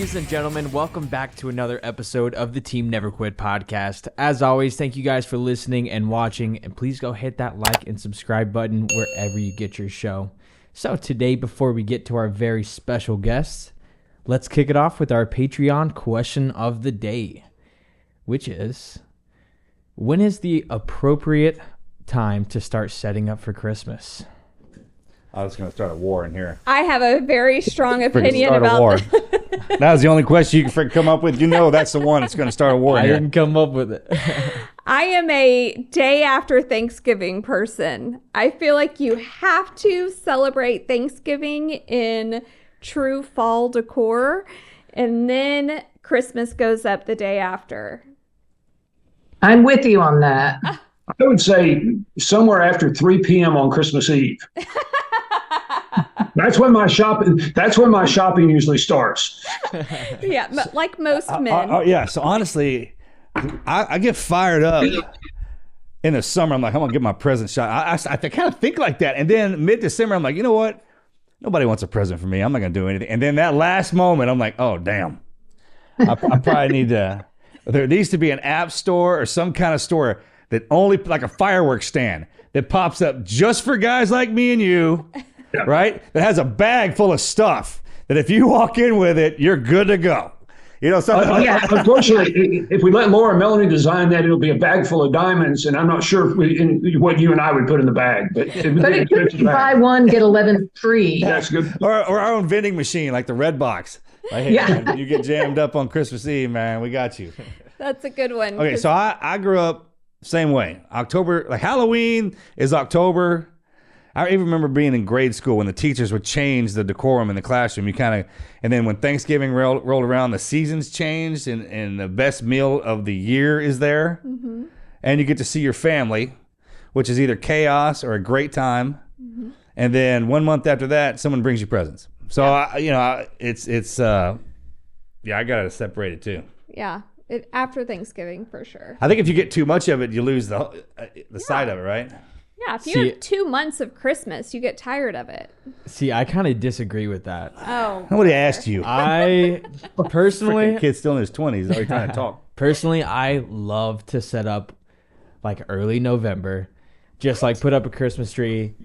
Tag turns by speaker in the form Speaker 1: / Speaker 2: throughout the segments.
Speaker 1: Ladies and gentlemen, welcome back to another episode of the Team Never Quit podcast. As always, thank you guys for listening and watching, and please go hit that like and subscribe button wherever you get your show. So today, before we get to our very special guests, let's kick it off with our Patreon question of the day, which is, when is the appropriate time to start setting up for Christmas?
Speaker 2: I was going to start a war in here.
Speaker 3: I have a very strong opinion about this.
Speaker 2: That was the only question you can come up with. You know that's the one that's going to start a war in
Speaker 1: I
Speaker 2: here.
Speaker 1: didn't come up with it.
Speaker 3: I am a day after Thanksgiving person. I feel like you have to celebrate Thanksgiving in true fall decor, and then Christmas goes up the day after.
Speaker 4: I'm with you on that.
Speaker 5: I would say somewhere after 3 p.m. on Christmas Eve. That's when my shopping usually starts.
Speaker 3: Yeah, like most men.
Speaker 2: Yeah, so honestly, I get fired up in the summer. I'm like, I'm going to get my present shot. I kind of think like that. And then mid-December, I'm like, you know what? Nobody wants a present from me. I'm not going to do anything. And then that last moment, I'm like, oh, damn. I probably need to, there needs to be an app store or some kind of store that only, like a fireworks stand that pops up just for guys like me and you, right? That has a bag full of stuff that if you walk in with it, you're good to go. You know, something like that.
Speaker 5: Unfortunately, if we let Laura and Melanie design that, it'll be a bag full of diamonds, and I'm not sure what you and I would put in the bag. But
Speaker 4: it could be buy one, get 11 free.
Speaker 5: That's good.
Speaker 2: Or our own vending machine, like the Red Box. Like, hey, man, you get jammed up on Christmas Eve, man, we got you.
Speaker 3: That's a good one.
Speaker 2: Okay, so I grew up same way. October, like Halloween is October. I even remember being in grade school when the teachers would change the decorum in the classroom. And then when Thanksgiving rolled around, the seasons changed, and the best meal of the year is there. Mm-hmm. And you get to see your family, which is either chaos or a great time. Mm-hmm. And then 1 month after that, someone brings you presents. So, I got to separate it too.
Speaker 3: Yeah. After Thanksgiving, for sure.
Speaker 2: I think if you get too much of it, you lose the side of it, right?
Speaker 3: Yeah, if you have 2 months of Christmas, you get tired of it.
Speaker 1: See, I kind of disagree with that.
Speaker 3: Oh.
Speaker 2: Nobody asked you.
Speaker 1: I personally...
Speaker 2: Kid's still in his 20s. Already trying to talk.
Speaker 1: Personally, I love to set up like early November. Just like put up a Christmas tree,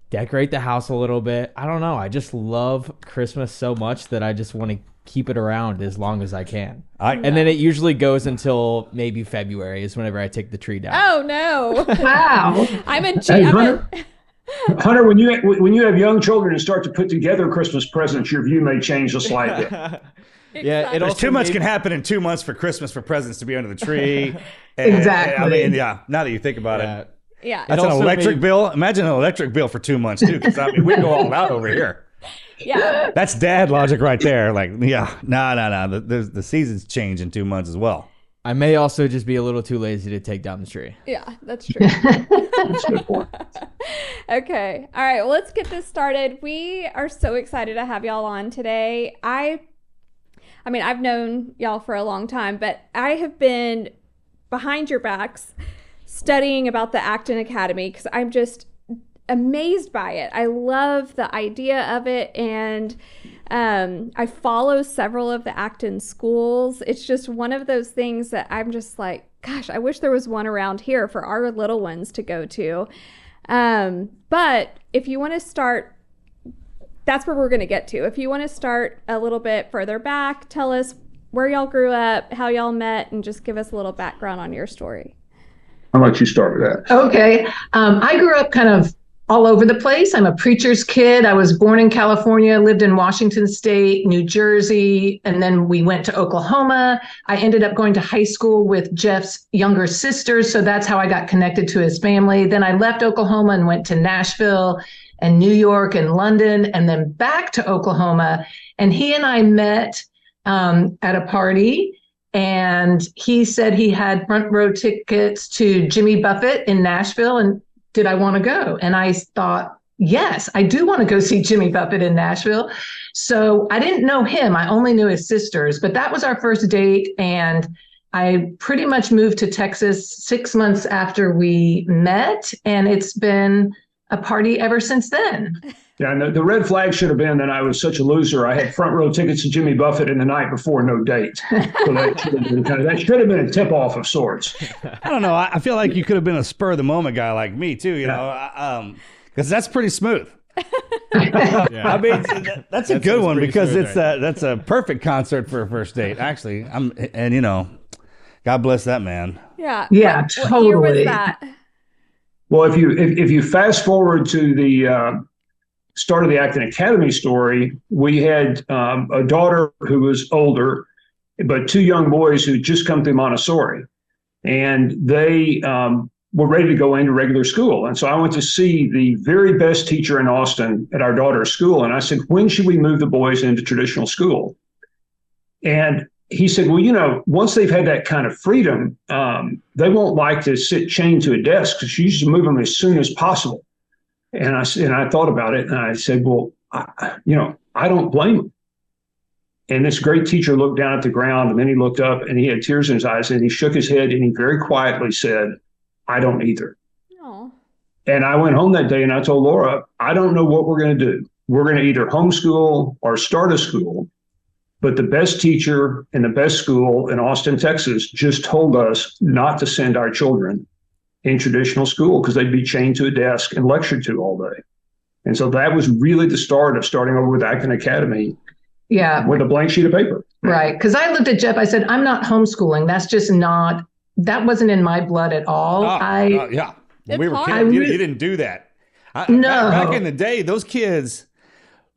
Speaker 1: decorate the house a little bit. I don't know. I just love Christmas so much that I just want to keep it around as long as I can. And then it usually goes until maybe February is whenever I take the tree down.
Speaker 3: Oh, no.
Speaker 4: Wow.
Speaker 5: Hunter, when you have young children and start to put together Christmas presents, your view may change slightly.
Speaker 1: Yeah,
Speaker 2: There's too much can happen in 2 months for Christmas for presents to be under the tree.
Speaker 4: Exactly.
Speaker 2: Now that you think about it.
Speaker 3: Yeah.
Speaker 2: That's an electric bill. Imagine an electric bill for 2 months, too, because we go all out over here.
Speaker 3: Yeah.
Speaker 2: That's dad logic right there. Like, yeah, no. The seasons change in 2 months as well.
Speaker 1: I may also just be a little too lazy to take down the tree.
Speaker 3: Yeah, that's true.
Speaker 5: That's a good point.
Speaker 3: Okay. All right. Well, let's get this started. We are so excited to have y'all on today. I mean, I've known y'all for a long time, but I have been behind your backs studying about the Acton Academy because I'm just amazed by it. I love the idea of it, and I follow several of the Acton schools. It's just one of those things that I'm just like, gosh, I wish there was one around here for our little ones to go to. But if you want to start, that's where we're going to get to. If you want to start a little bit further back, tell us where y'all grew up, how y'all met, and just give us a little background on your story.
Speaker 5: I'll let you start with that.
Speaker 4: Okay. I grew up kind of all over the place. I'm a preacher's kid. I was born in California, lived in Washington State, New Jersey, and then we went to Oklahoma. I ended up going to high school with Jeff's younger sister, so that's how I got connected to his family. Then I left Oklahoma and went to Nashville and New York and London, and then back to Oklahoma. And he and I met at a party, and he said he had front row tickets to Jimmy Buffett in Nashville, and did I want to go? And I thought, yes, I do want to go see Jimmy Buffett in Nashville. So I didn't know him. I only knew his sisters, but that was our first date. And I pretty much moved to Texas 6 months after we met. And it's been a party ever since then.
Speaker 5: Yeah, and the red flag should have been that I was such a loser. I had front row tickets to Jimmy Buffett in the night before, no date. So that should have been a tip off of sorts.
Speaker 2: I don't know. I feel like you could have been a spur of the moment guy like me too. You know, because that's pretty smooth. I mean, that's a good one because it's that's a perfect concert for a first date. Actually, God bless that man.
Speaker 3: Yeah.
Speaker 4: Yeah,
Speaker 3: What
Speaker 4: totally.
Speaker 3: year was that?
Speaker 5: Well, if you fast forward to the start of the Acton Academy story, we had a daughter who was older, but two young boys who had just come through Montessori, and they were ready to go into regular school. And so I went to see the very best teacher in Austin at our daughter's school, and I said, when should we move the boys into traditional school? And he said, well, once they've had that kind of freedom, they won't like to sit chained to a desk, because you should move them as soon as possible. And I thought about it, and I said, well, I don't blame them. And this great teacher looked down at the ground, and then he looked up, and he had tears in his eyes, and he shook his head, and he very quietly said, I don't either.
Speaker 3: Oh.
Speaker 5: And I went home that day, and I told Laura, I don't know what we're going to do. We're going to either homeschool or start a school. But the best teacher in the best school in Austin, Texas, just told us not to send our children in traditional school because they'd be chained to a desk and lectured to all day. And so that was really the start of starting over with Acton Academy.
Speaker 4: Yeah.
Speaker 5: With a blank sheet of paper.
Speaker 4: Right. Because I looked at Jeff, I said, I'm not homeschooling. That's just not, that wasn't in my blood at all.
Speaker 2: Yeah. When we were kids, you didn't do that.
Speaker 4: No.
Speaker 2: Back in the day, those kids,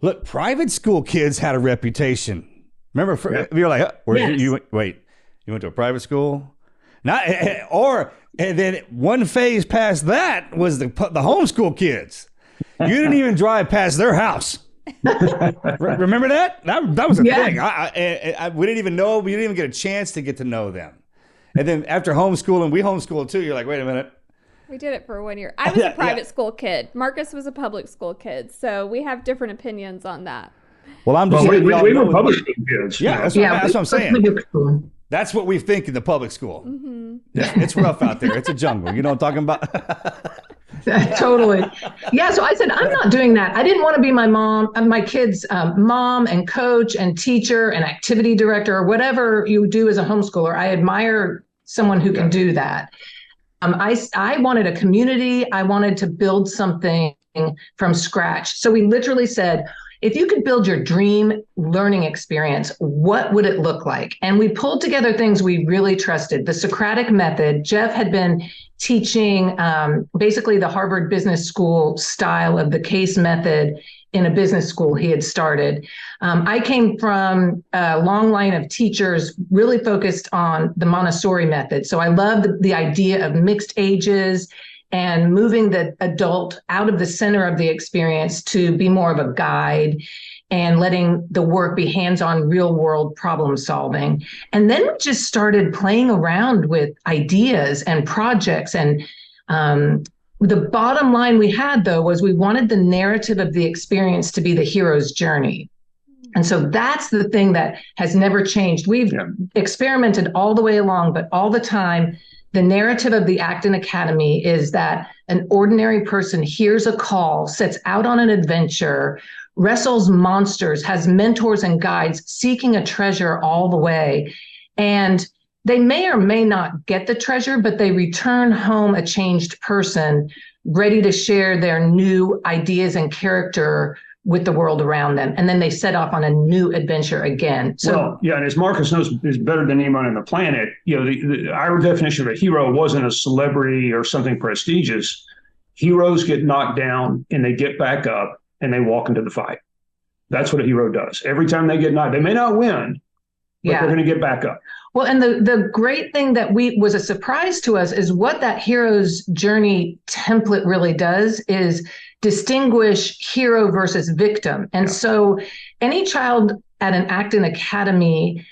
Speaker 2: look, private school kids had a reputation. Remember, we were like, you went to a private school? And then one phase past that was the homeschool kids. You didn't even drive past their house. Remember that? That was a thing. We didn't even know. We didn't even get a chance to get to know them. And then after homeschooling, we homeschooled too. You're like, wait a minute.
Speaker 3: We did it for 1 year. I was a private school kid. Marcus was a public school kid. So we have different opinions on that.
Speaker 2: Well, I'm just
Speaker 5: saying, we were public school kids.
Speaker 2: Yeah, that's what I'm saying. That's what we think in the public school. Mm-hmm. Yeah, it's rough out there. It's a jungle. You know what I'm talking about?
Speaker 4: Totally. Yeah. So I said, I'm not doing that. I didn't want to be my kid's mom and coach and teacher and activity director or whatever you do as a homeschooler. I admire someone who can do that. I wanted a community. I wanted to build something from scratch. So we literally said, if you could build your dream learning experience, what would it look like? And we pulled together things we really trusted. The Socratic method. Jeff had been teaching basically the Harvard Business School style of the case method in a business school he had started. I came from a long line of teachers really focused on the Montessori method. So I loved the idea of mixed ages and moving the adult out of the center of the experience to be more of a guide and letting the work be hands-on, real-world problem solving. And then we just started playing around with ideas and projects. And the bottom line we had, though, was we wanted the narrative of the experience to be the hero's journey. And so that's the thing that has never changed. We've experimented all the way along, but all the time, the narrative of the Acton Academy is that an ordinary person hears a call, sets out on an adventure, wrestles monsters, has mentors and guides, seeking a treasure all the way. And they may or may not get the treasure, but they return home a changed person, ready to share their new ideas and character with the world around them. And then they set off on a new adventure again. So,
Speaker 5: and as Marcus knows, is better than anyone on the planet. Our definition of a hero wasn't a celebrity or something prestigious. Heroes get knocked down and they get back up and they walk into the fight. That's what a hero does. Every time they get knocked, they may not win, but they're going to get back up.
Speaker 4: Well, and the great thing that was a surprise to us is what that hero's journey template really does is distinguish hero versus victim. And so any child at an Acton Academy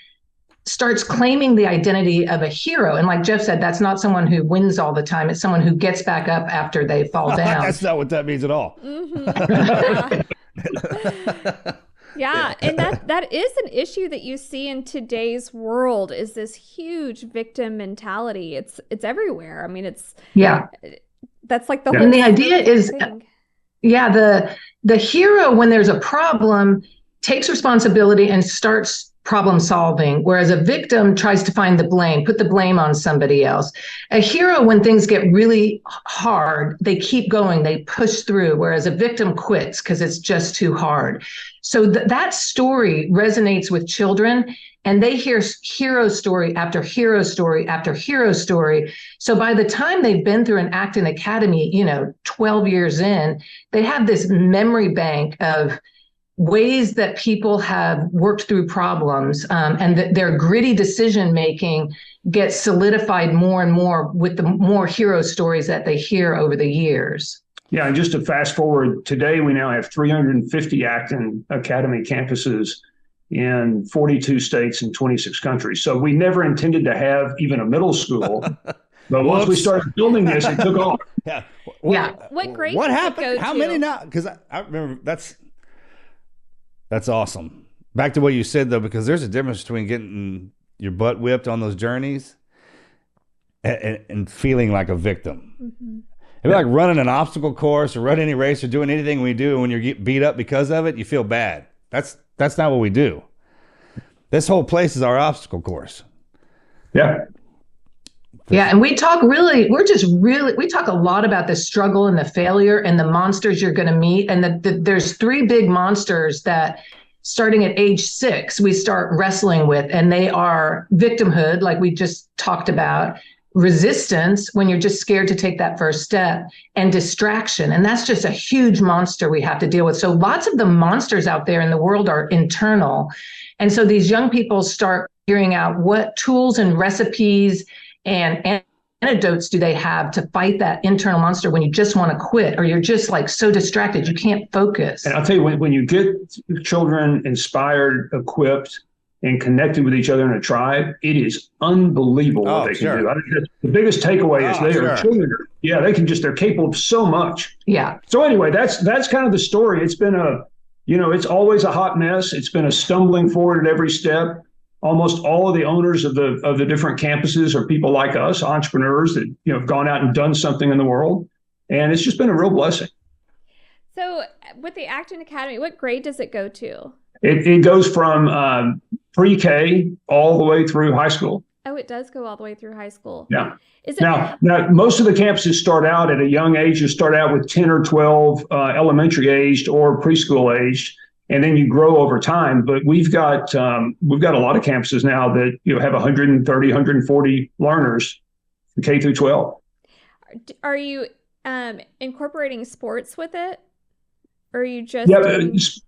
Speaker 4: starts claiming the identity of a hero. And like Jeff said, that's not someone who wins all the time. It's someone who gets back up after they fall down.
Speaker 2: That's not what that means at all.
Speaker 3: Mm-hmm. Yeah, and that is an issue that you see in today's world is this huge victim mentality. It's everywhere. I mean, that's like the whole
Speaker 4: and the idea is
Speaker 3: thing.
Speaker 4: the hero, when there's a problem, takes responsibility and starts problem solving, whereas a victim tries to find the blame, put the blame on somebody else. A hero, when things get really hard, they keep going, they push through, whereas a victim quits because it's just too hard. So that story resonates with children, and they hear hero story after hero story after hero story. So by the time they've been through an Acton Academy, 12 years in, they have this memory bank of ways that people have worked through problems, and that their gritty decision making gets solidified more and more with the more hero stories that they hear over the years.
Speaker 5: Yeah, and just to fast forward, today we now have 350 Acton Academy campuses in 42 states and 26 countries. So we never intended to have even a middle school, but once we started building this, it took off.
Speaker 2: Yeah.
Speaker 3: What grade?
Speaker 2: What
Speaker 3: does it
Speaker 2: happened?
Speaker 3: go
Speaker 2: How
Speaker 3: to?
Speaker 2: many now? Because I remember that's awesome. Back to what you said, though, because there's a difference between getting your butt whipped on those journeys and feeling like a victim.
Speaker 3: Mm-hmm.
Speaker 2: It'd be like running an obstacle course or running any race or doing anything we do, and when you get beat up because of it, you feel bad. That's not what we do. This whole place is our obstacle course.
Speaker 5: Yeah.
Speaker 4: Yeah, and we talk a lot about the struggle and the failure and the monsters you're going to meet. And there's three big monsters that, starting at age 6, we start wrestling with, and they are victimhood, like we just talked about, resistance, when you're just scared to take that first step, and distraction. And that's just a huge monster we have to deal with. So lots of the monsters out there in the world are internal. And so these young people start figuring out what tools and recipes and antidotes do they have to fight that internal monster when you just want to quit, or you're just like so distracted you can't focus.
Speaker 5: And I'll tell you, when you get children inspired, equipped, and connected with each other in a tribe, it is unbelievable what they can do. I think that's the biggest takeaway is children. Yeah, they're capable of so much.
Speaker 4: Yeah.
Speaker 5: So anyway, that's kind of the story. It's been it's always a hot mess. It's been a stumbling forward at every step. Almost all of the owners of the different campuses are people like us, entrepreneurs that have gone out and done something in the world, and it's just been a real blessing.
Speaker 3: So, with the Acton Academy, what grade does it go to?
Speaker 5: It goes from pre-K all the way through high school.
Speaker 3: Oh, it does go all the way through high school.
Speaker 5: Yeah.
Speaker 3: Is it
Speaker 5: Now, most of the campuses start out at a young age. You start out with 10 or 12 elementary aged or preschool aged, and then you grow over time. But we've got a lot of campuses now that have 130, 140 learners from K through 12.
Speaker 3: Are you incorporating sports with it? Or are you just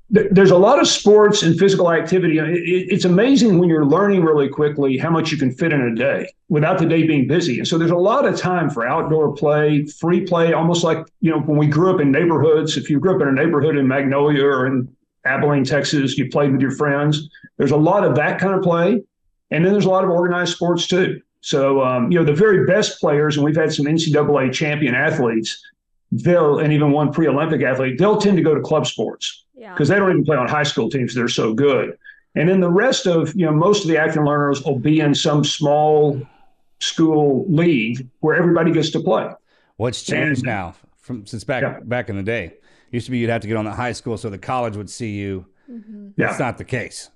Speaker 5: there's a lot of sports and physical activity. It's amazing when you're learning really quickly how much you can fit in a day without the day being busy. And so there's a lot of time for outdoor play, free play, almost like, when we grew up in neighborhoods. If you grew up in a neighborhood in Magnolia or in Abilene, Texas, you played with your friends. There's a lot of that kind of play. And then there's a lot of organized sports too. So, the very best players, and we've had some NCAA champion athletes, and even one pre-Olympic athlete, they'll tend to go to club sports because they don't even play on high school teams. They're so good. And then the rest of, most of the Acton learners will be in some small school league where everybody gets to play.
Speaker 2: What's changed now since back in the day? Used to be you'd have to get on the high school so the college would see you.
Speaker 3: Mm-hmm.
Speaker 2: That's not the case.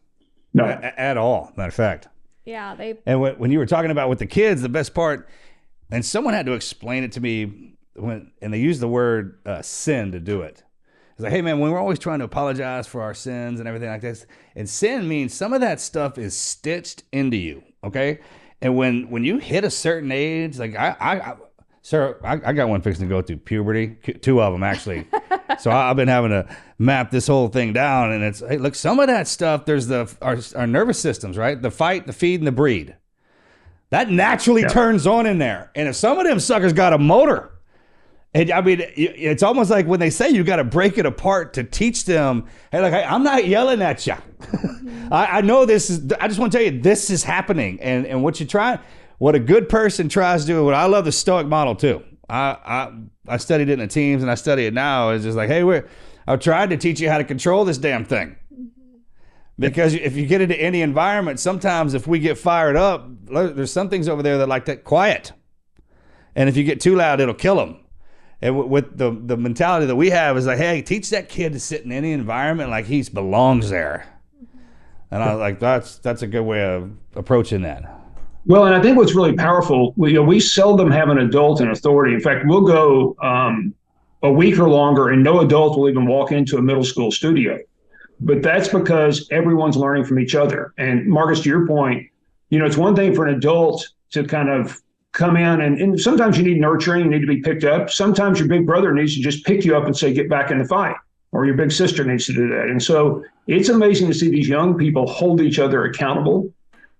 Speaker 5: No.
Speaker 2: At all, matter of fact.
Speaker 3: Yeah.
Speaker 2: And when you were talking about with the kids, the best part, and someone had to explain it to me, and they use the word sin to do it. It's like, hey man, when we're always trying to apologize for our sins and everything like this, and sin means some of that stuff is stitched into you, okay? And when you hit a certain age, like I got one fixing to go through puberty, 2 of them actually. So I've been having to map this whole thing down, and it's, hey, look, some of that stuff, there's our nervous systems, right? The fight, the feed, and the breed. That naturally turns on in there. And if some of them suckers got a motor, and I mean, it's almost like when they say you got to break it apart to teach them, hey, like, I'm not yelling at you. I know this is, I just want to tell you, this is happening. And what a good person tries to do, I love the Stoic model too. I studied it in the teams and I study it now. It's just like, hey, I've tried to teach you how to control this damn thing. Because if you get into any environment, sometimes if we get fired up, there's some things over there that like that quiet. And if you get too loud, it'll kill them. And with the mentality that we have is like, hey, teach that kid to sit in any environment like he belongs there. And I was like, that's a good way of approaching that.
Speaker 5: Well, and I think what's really powerful, we seldom have an adult in authority. In fact, we'll go a week or longer and no adult will even walk into a middle school studio. But that's because everyone's learning from each other. And Marcus, to your point, it's one thing for an adult to kind of come in and sometimes you need nurturing, you need to be picked up. Sometimes your big brother needs to just pick you up and say, get back in the fight, or your big sister needs to do that. And so it's amazing to see these young people hold each other accountable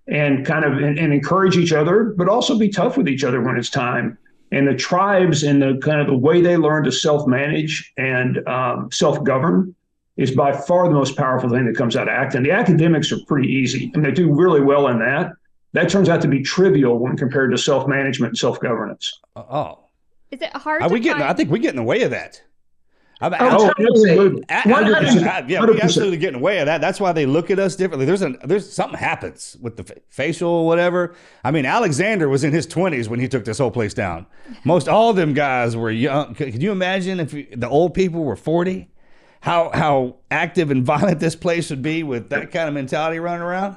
Speaker 5: and kind of and encourage each other, but also be tough with each other when it's time. And the tribes and the kind of the way they learn to self-manage and self-govern is by far the most powerful thing that comes out of Acton. The academics are pretty easy, and they do really well in that. That turns out to be trivial when compared to self-management and self-governance.
Speaker 3: Is it hard?
Speaker 2: I think we get in the way of that.
Speaker 5: Absolutely.
Speaker 2: 100%. Yeah, we absolutely get in the way of that. That's why they look at us differently. There's something happens with the facial whatever. I mean, Alexander was in his 20s when he took this whole place down. Most all of them guys were young. Could you imagine if the old people were 40? How active and violent this place would be with that kind of mentality running around?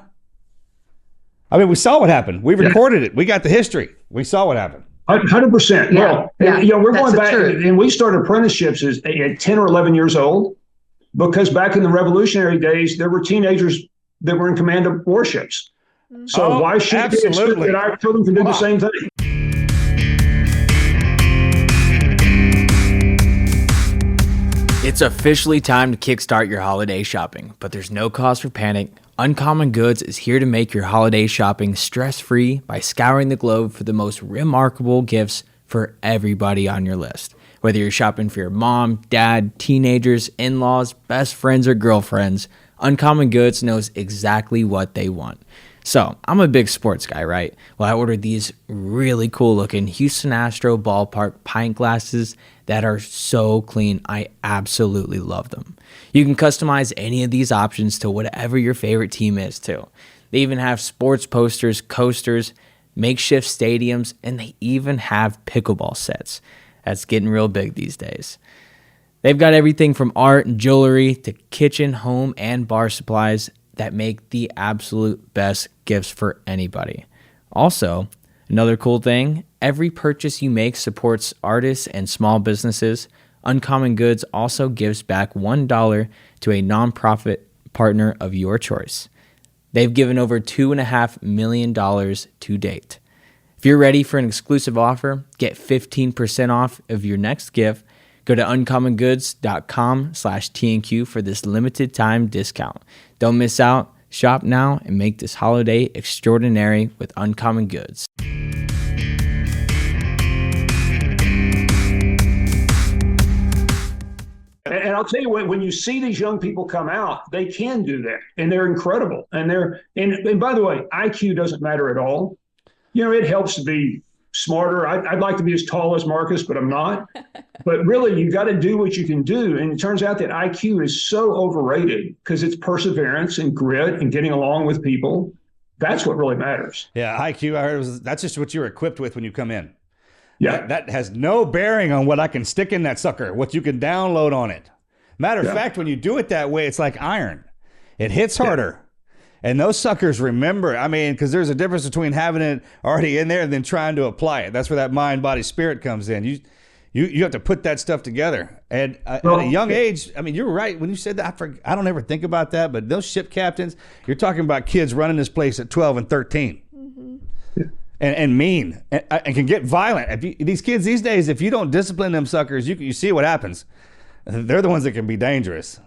Speaker 2: I mean, we saw what happened. We recorded it. We got the history. We saw what happened.
Speaker 5: 100%. Well, we're going back, and we started apprenticeships at 10 or 11 years old, because back in the revolutionary days, there were teenagers that were in command of warships. So why should they expect that our children can do the same thing?
Speaker 1: It's officially time to kickstart your holiday shopping, but there's no cause for panic. Uncommon Goods is here to make your holiday shopping stress-free by scouring the globe for the most remarkable gifts for everybody on your list. Whether you're shopping for your mom, dad, teenagers, in-laws, best friends, or girlfriends, Uncommon Goods knows exactly what they want. So, I'm a big sports guy, right? Well, I ordered these really cool looking Houston Astro ballpark pint glasses that are so clean. I absolutely love them. You can customize any of these options to whatever your favorite team is too. They even have sports posters, coasters, makeshift stadiums, and they even have pickleball sets. That's getting real big these days. They've got everything from art and jewelry to kitchen, home, and bar supplies that make the absolute best gifts for anybody. Also, another cool thing, every purchase you make supports artists and small businesses. Uncommon Goods also gives back $1 to a nonprofit partner of your choice. They've given over $2.5 million to date. If you're ready for an exclusive offer, get 15% off of your next gift. Go to uncommongoods.com/TNQ for this limited time discount. Don't miss out. Shop now and make this holiday extraordinary with Uncommon Goods.
Speaker 5: And I'll tell you what, when you see these young people come out, they can do that, and they're incredible. And by the way, IQ doesn't matter at all. It helps to be smarter. I'd like to be as tall as Marcus, but I'm not. But really, you got to do what you can do. And it turns out that IQ is so overrated because it's perseverance and grit and getting along with people. That's what really matters.
Speaker 2: Yeah, IQ, I heard that's just what you're equipped with when you come in.
Speaker 5: Yeah.
Speaker 2: That has no bearing on what I can stick in that sucker, what you can download on it. Matter of fact, when you do it that way, it's like iron. It hits harder. And those suckers remember, because there's a difference between having it already in there and then trying to apply it. That's where that mind, body, spirit comes in. You have to put that stuff together. And at a young age, you're right. When you said that, I don't ever think about that. But those ship captains, you're talking about kids running this place at 12 and 13. Mm-hmm. And mean and can get violent. These kids these days, if you don't discipline them suckers, you see what happens. They're the ones that can be dangerous.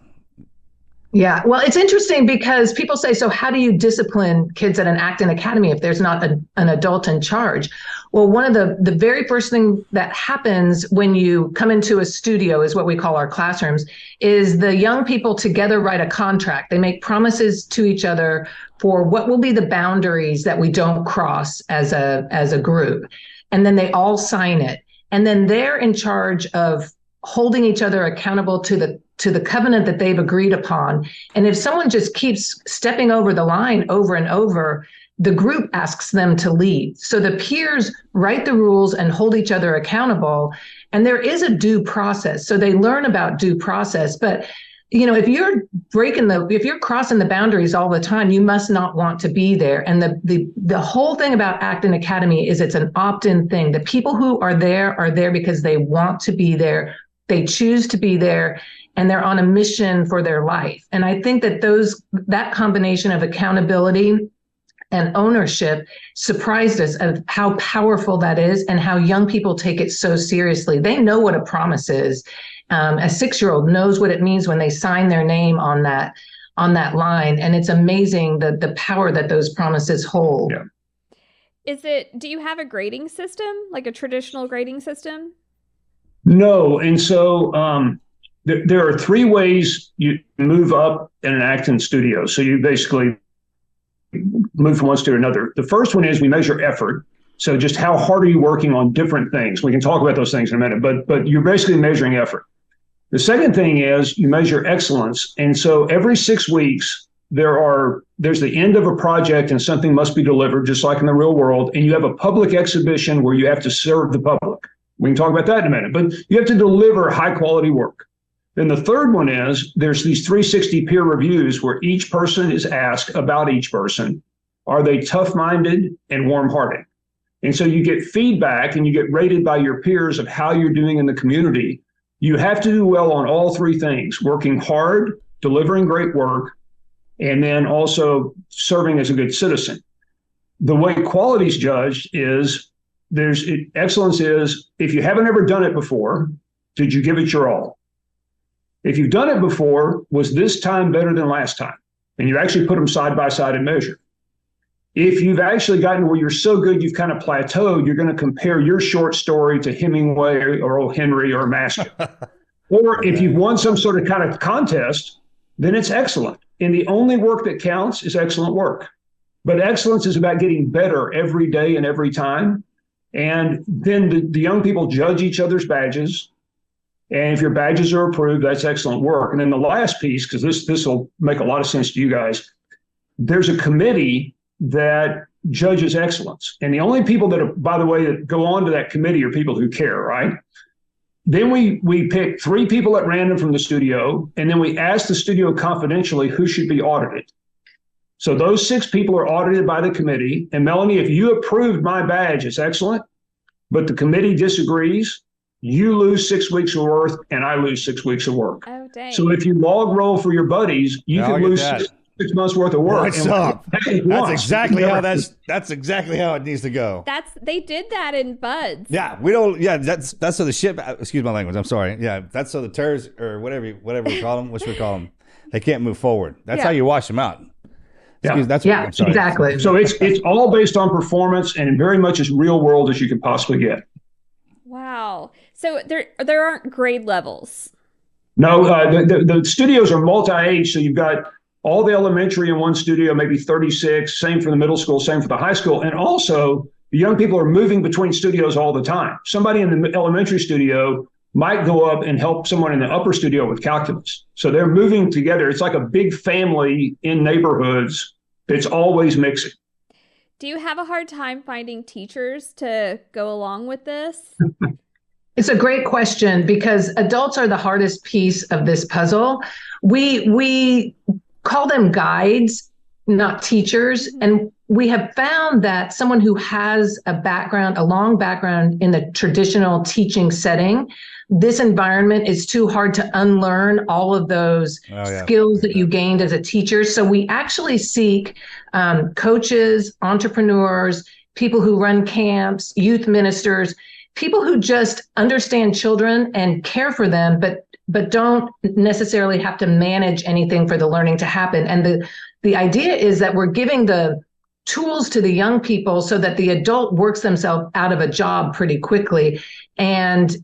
Speaker 4: Yeah, well, it's interesting because people say, so how do you discipline kids at an Acton Academy if there's not an adult in charge? Well, one of the very first thing that happens when you come into a studio is what we call our classrooms, is the young people together write a contract. They make promises to each other for what will be the boundaries that we don't cross as a group. And then they all sign it. And then they're in charge of holding each other accountable to the covenant that they've agreed upon. And if someone just keeps stepping over the line over and over, the group asks them to lead. So the peers write the rules and hold each other accountable. And there is a due process. So they learn about due process. But, if you're if you're crossing the boundaries all the time, you must not want to be there. And the whole thing about Acton Academy is it's an opt-in thing. The people who are there because they want to be there. They choose to be there, and they're on a mission for their life. And I think that combination of accountability and ownership surprised us of how powerful that is and how young people take it so seriously. They know what a promise is. A 6-year-old knows what it means when they sign their name on that line. And it's amazing the power that those promises hold.
Speaker 5: Yeah.
Speaker 3: Do you have a grading system, like a traditional grading system?
Speaker 5: No. And so there are 3 ways you move up in an Acton studio. So you basically move from one to another. The first one is we measure effort. So just how hard are you working on different things? We can talk about those things in a minute, but you're basically measuring effort. The second thing is you measure excellence. And so every 6 weeks, there's the end of a project and something must be delivered, just like in the real world. And you have a public exhibition where you have to serve the public. We can talk about that in a minute, but you have to deliver high quality work. Then the third one is there's these 360 peer reviews where each person is asked about each person. Are they tough-minded and warm-hearted? And so you get feedback and you get rated by your peers of how you're doing in the community. You have to do well on all 3 things: working hard, delivering great work, and then also serving as a good citizen. The way quality is judged is excellence is, if you haven't ever done it before, did you give it your all? If you've done it before, was this time better than last time? And you actually put them side by side and measure. If you've actually gotten to where you're so good, you've kind of plateaued, you're going to compare your short story to Hemingway or O. Henry or Master. Or if you've won some sort of kind of contest, then it's excellent. And the only work that counts is excellent work. But excellence is about getting better every day and every time. And then the young people judge each other's badges. And if your badges are approved, that's excellent work. And then the last piece, because this will make a lot of sense to you guys, there's a committee that judges excellence. And the only people that, by the way, that go on to that committee are people who care, right? Then we pick 3 people at random from the studio, and then we ask the studio confidentially who should be audited. So those 6 people are audited by the committee. And Melanie, if you approved my badge, it's excellent, but the committee disagrees, you lose 6 weeks of work and I lose 6 weeks of work.
Speaker 3: Oh, dang.
Speaker 5: So if you log roll for your buddies, you can lose 6 months worth of work.
Speaker 2: What's up? That's exactly how it needs to go.
Speaker 3: They did that in Buds.
Speaker 2: Yeah, we don't. Yeah, that's so the ship. Excuse my language. I'm sorry. Yeah, that's so the turds or whatever we call them. What should we call them? They can't move forward. That's how you wash them out.
Speaker 4: Exactly.
Speaker 5: So it's all based on performance and very much as real world as you can possibly get.
Speaker 3: Wow. So there aren't grade levels.
Speaker 5: No, the studios are multi-age. So you've got all the elementary in one studio, maybe 36, same for the middle school, same for the high school. And also the young people are moving between studios all the time. Somebody in the elementary studio might go up and help someone in the upper studio with calculus. So they're moving together. It's like a big family in neighborhoods that's always mixing.
Speaker 3: Do you have a hard time finding teachers to go along with this?
Speaker 4: It's a great question because adults are the hardest piece of this puzzle. We call them guides, not teachers. And we have found that someone who has a long background in the traditional teaching setting, this environment is too hard to unlearn all of those skills that you gained as a teacher. So we actually seek coaches, entrepreneurs, people who run camps, youth ministers, people who just understand children and care for them, but don't necessarily have to manage anything for the learning to happen. And the idea is that we're giving the tools to the young people so that the adult works themselves out of a job pretty quickly. And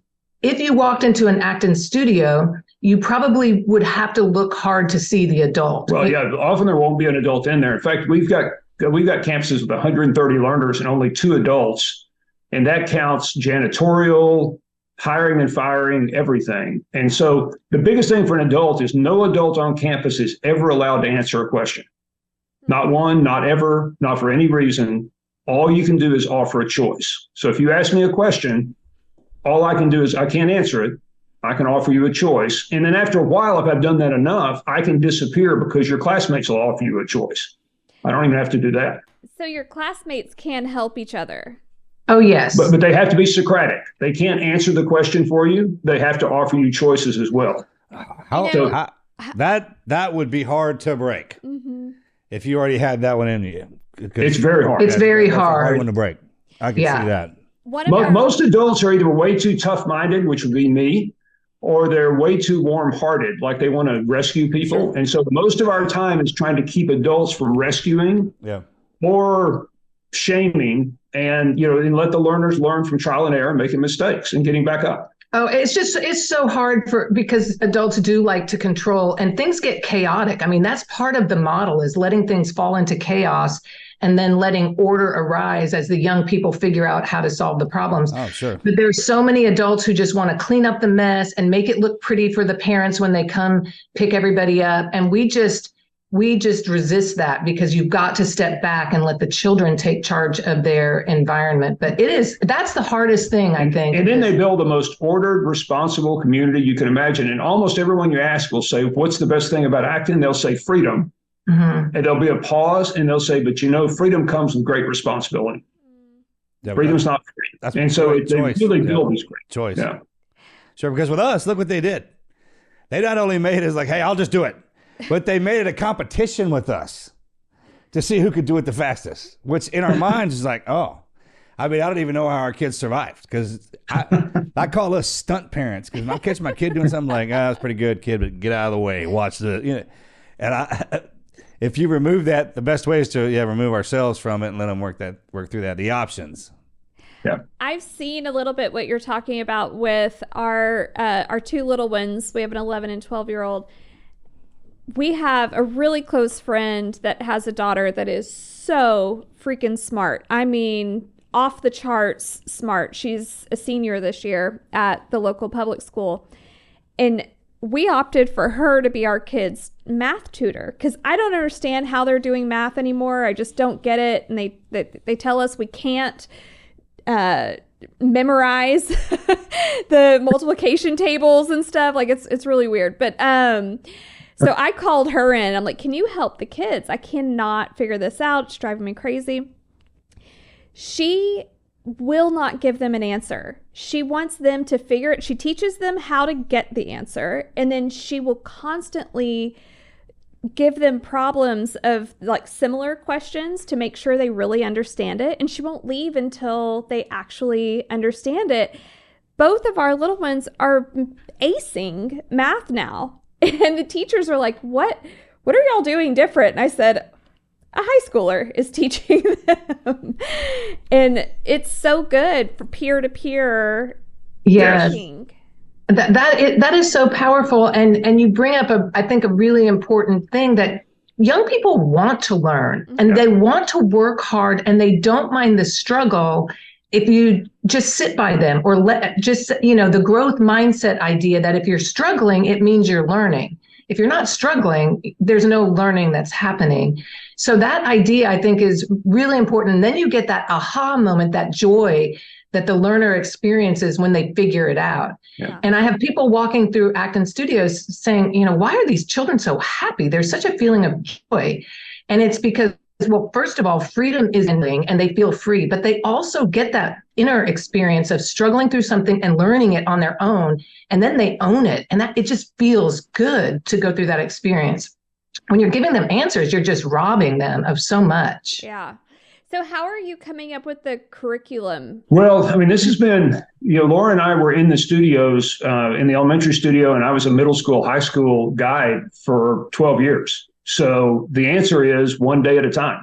Speaker 4: if you walked into an Acton studio, you probably would have to look hard to see the adult.
Speaker 5: Well, yeah, often there won't be an adult in there. In fact, we've got campuses with 130 learners and only 2 adults. And that counts janitorial, hiring and firing, everything. And so the biggest thing for an adult is no adult on campus is ever allowed to answer a question. Not one, not ever, not for any reason. All you can do is offer a choice. So if you ask me a question, all I can do is I can't answer it. I can offer you a choice. And then after a while, if I've done that enough, I can disappear because your classmates will offer you a choice. I don't even have to do that.
Speaker 3: So your classmates can help each other.
Speaker 4: Oh, yes.
Speaker 5: But they have to be Socratic. They can't answer the question for you. They have to offer you choices as well.
Speaker 2: That would be hard to break if you already had that one in you.
Speaker 5: It's very hard.
Speaker 4: It's very
Speaker 2: That's a
Speaker 4: hard.
Speaker 2: hard one to break. I can see that.
Speaker 5: Most adults are either way too tough-minded, which would be me, or they're way too warm-hearted, like they want to rescue people. Sure. And so most of our time is trying to keep adults from rescuing or shaming, and and let the learners learn from trial and error, making mistakes and getting back up.
Speaker 4: Oh, it's so hard because adults do like to control, and things get chaotic. I mean, that's part of the model, is letting things fall into chaos and then letting order arise as the young people figure out how to solve the problems.
Speaker 2: Oh, sure.
Speaker 4: But there's so many adults who just want to clean up the mess and make it look pretty for the parents when they come pick everybody up. And we just resist that, because you've got to step back and let the children take charge of their environment. But that's the hardest thing, I think.
Speaker 5: And then they build the most ordered, responsible community you can imagine. And almost everyone you ask will say, what's the best thing about Acton? They'll say freedom. And there'll be a pause, and they'll say, but freedom comes with great responsibility. Yeah, freedom's not free. And so they really build this great
Speaker 2: choice.
Speaker 5: Yeah.
Speaker 2: Sure, because with us, look what they did. They not only made it as like, hey, I'll just do it, but they made it a competition with us to see who could do it the fastest, which in our minds is like, oh, I mean, I don't even know how our kids survived, because I call us stunt parents, because if I catch my kid doing something like, that's pretty good, kid, but get out of the way, watch and if you remove that, the best way is to remove ourselves from it and let them work through that. The options.
Speaker 5: Yeah.
Speaker 3: I've seen a little bit what you're talking about with our two little ones. We have an 11 and 12-year-old. We have a really close friend that has a daughter that is so freaking smart. I mean, off the charts smart. She's a senior this year at the local public school. And we opted for her to be our kids' math tutor, because I don't understand how they're doing math anymore. I just don't get it. And they tell us we can't memorize the multiplication tables and stuff. Like it's really weird. But so I called her in. I'm like, can you help the kids? I cannot figure this out. It's driving me crazy. She will not give them an answer. She wants them to figure it. She teaches them how to get the answer, and then she will constantly give them problems of like similar questions to make sure they really understand it, and she won't leave until they actually understand it. Both of our little ones are acing math now, and the teachers are like, what are y'all doing different? And I said, a high schooler is teaching them. And it's so good for peer-to-peer teaching.
Speaker 4: That is so powerful. And you bring up I think a really important thing, that young people want to learn and they want to work hard, and they don't mind the struggle if you just sit by them, or the growth mindset idea that if you're struggling, it means you're learning. If you're not struggling, there's no learning that's happening. So that idea, I think, is really important. And then you get that aha moment, that joy that the learner experiences when they figure it out. Yeah. And I have people walking through Acton Studios saying, why are these children so happy? There's such a feeling of joy. And it's because, well, first of all, freedom is ending and they feel free, but they also get that inner experience of struggling through something and learning it on their own. And then they own it. And it just feels good to go through that experience. When you're giving them answers, you're just robbing them of so much.
Speaker 3: Yeah. So how are you coming up with the curriculum?
Speaker 5: Well, I mean, this has been, Laura and I were in the studios, in the elementary studio, and I was a middle school, high school guide for 12 years. So the answer is one day at a time.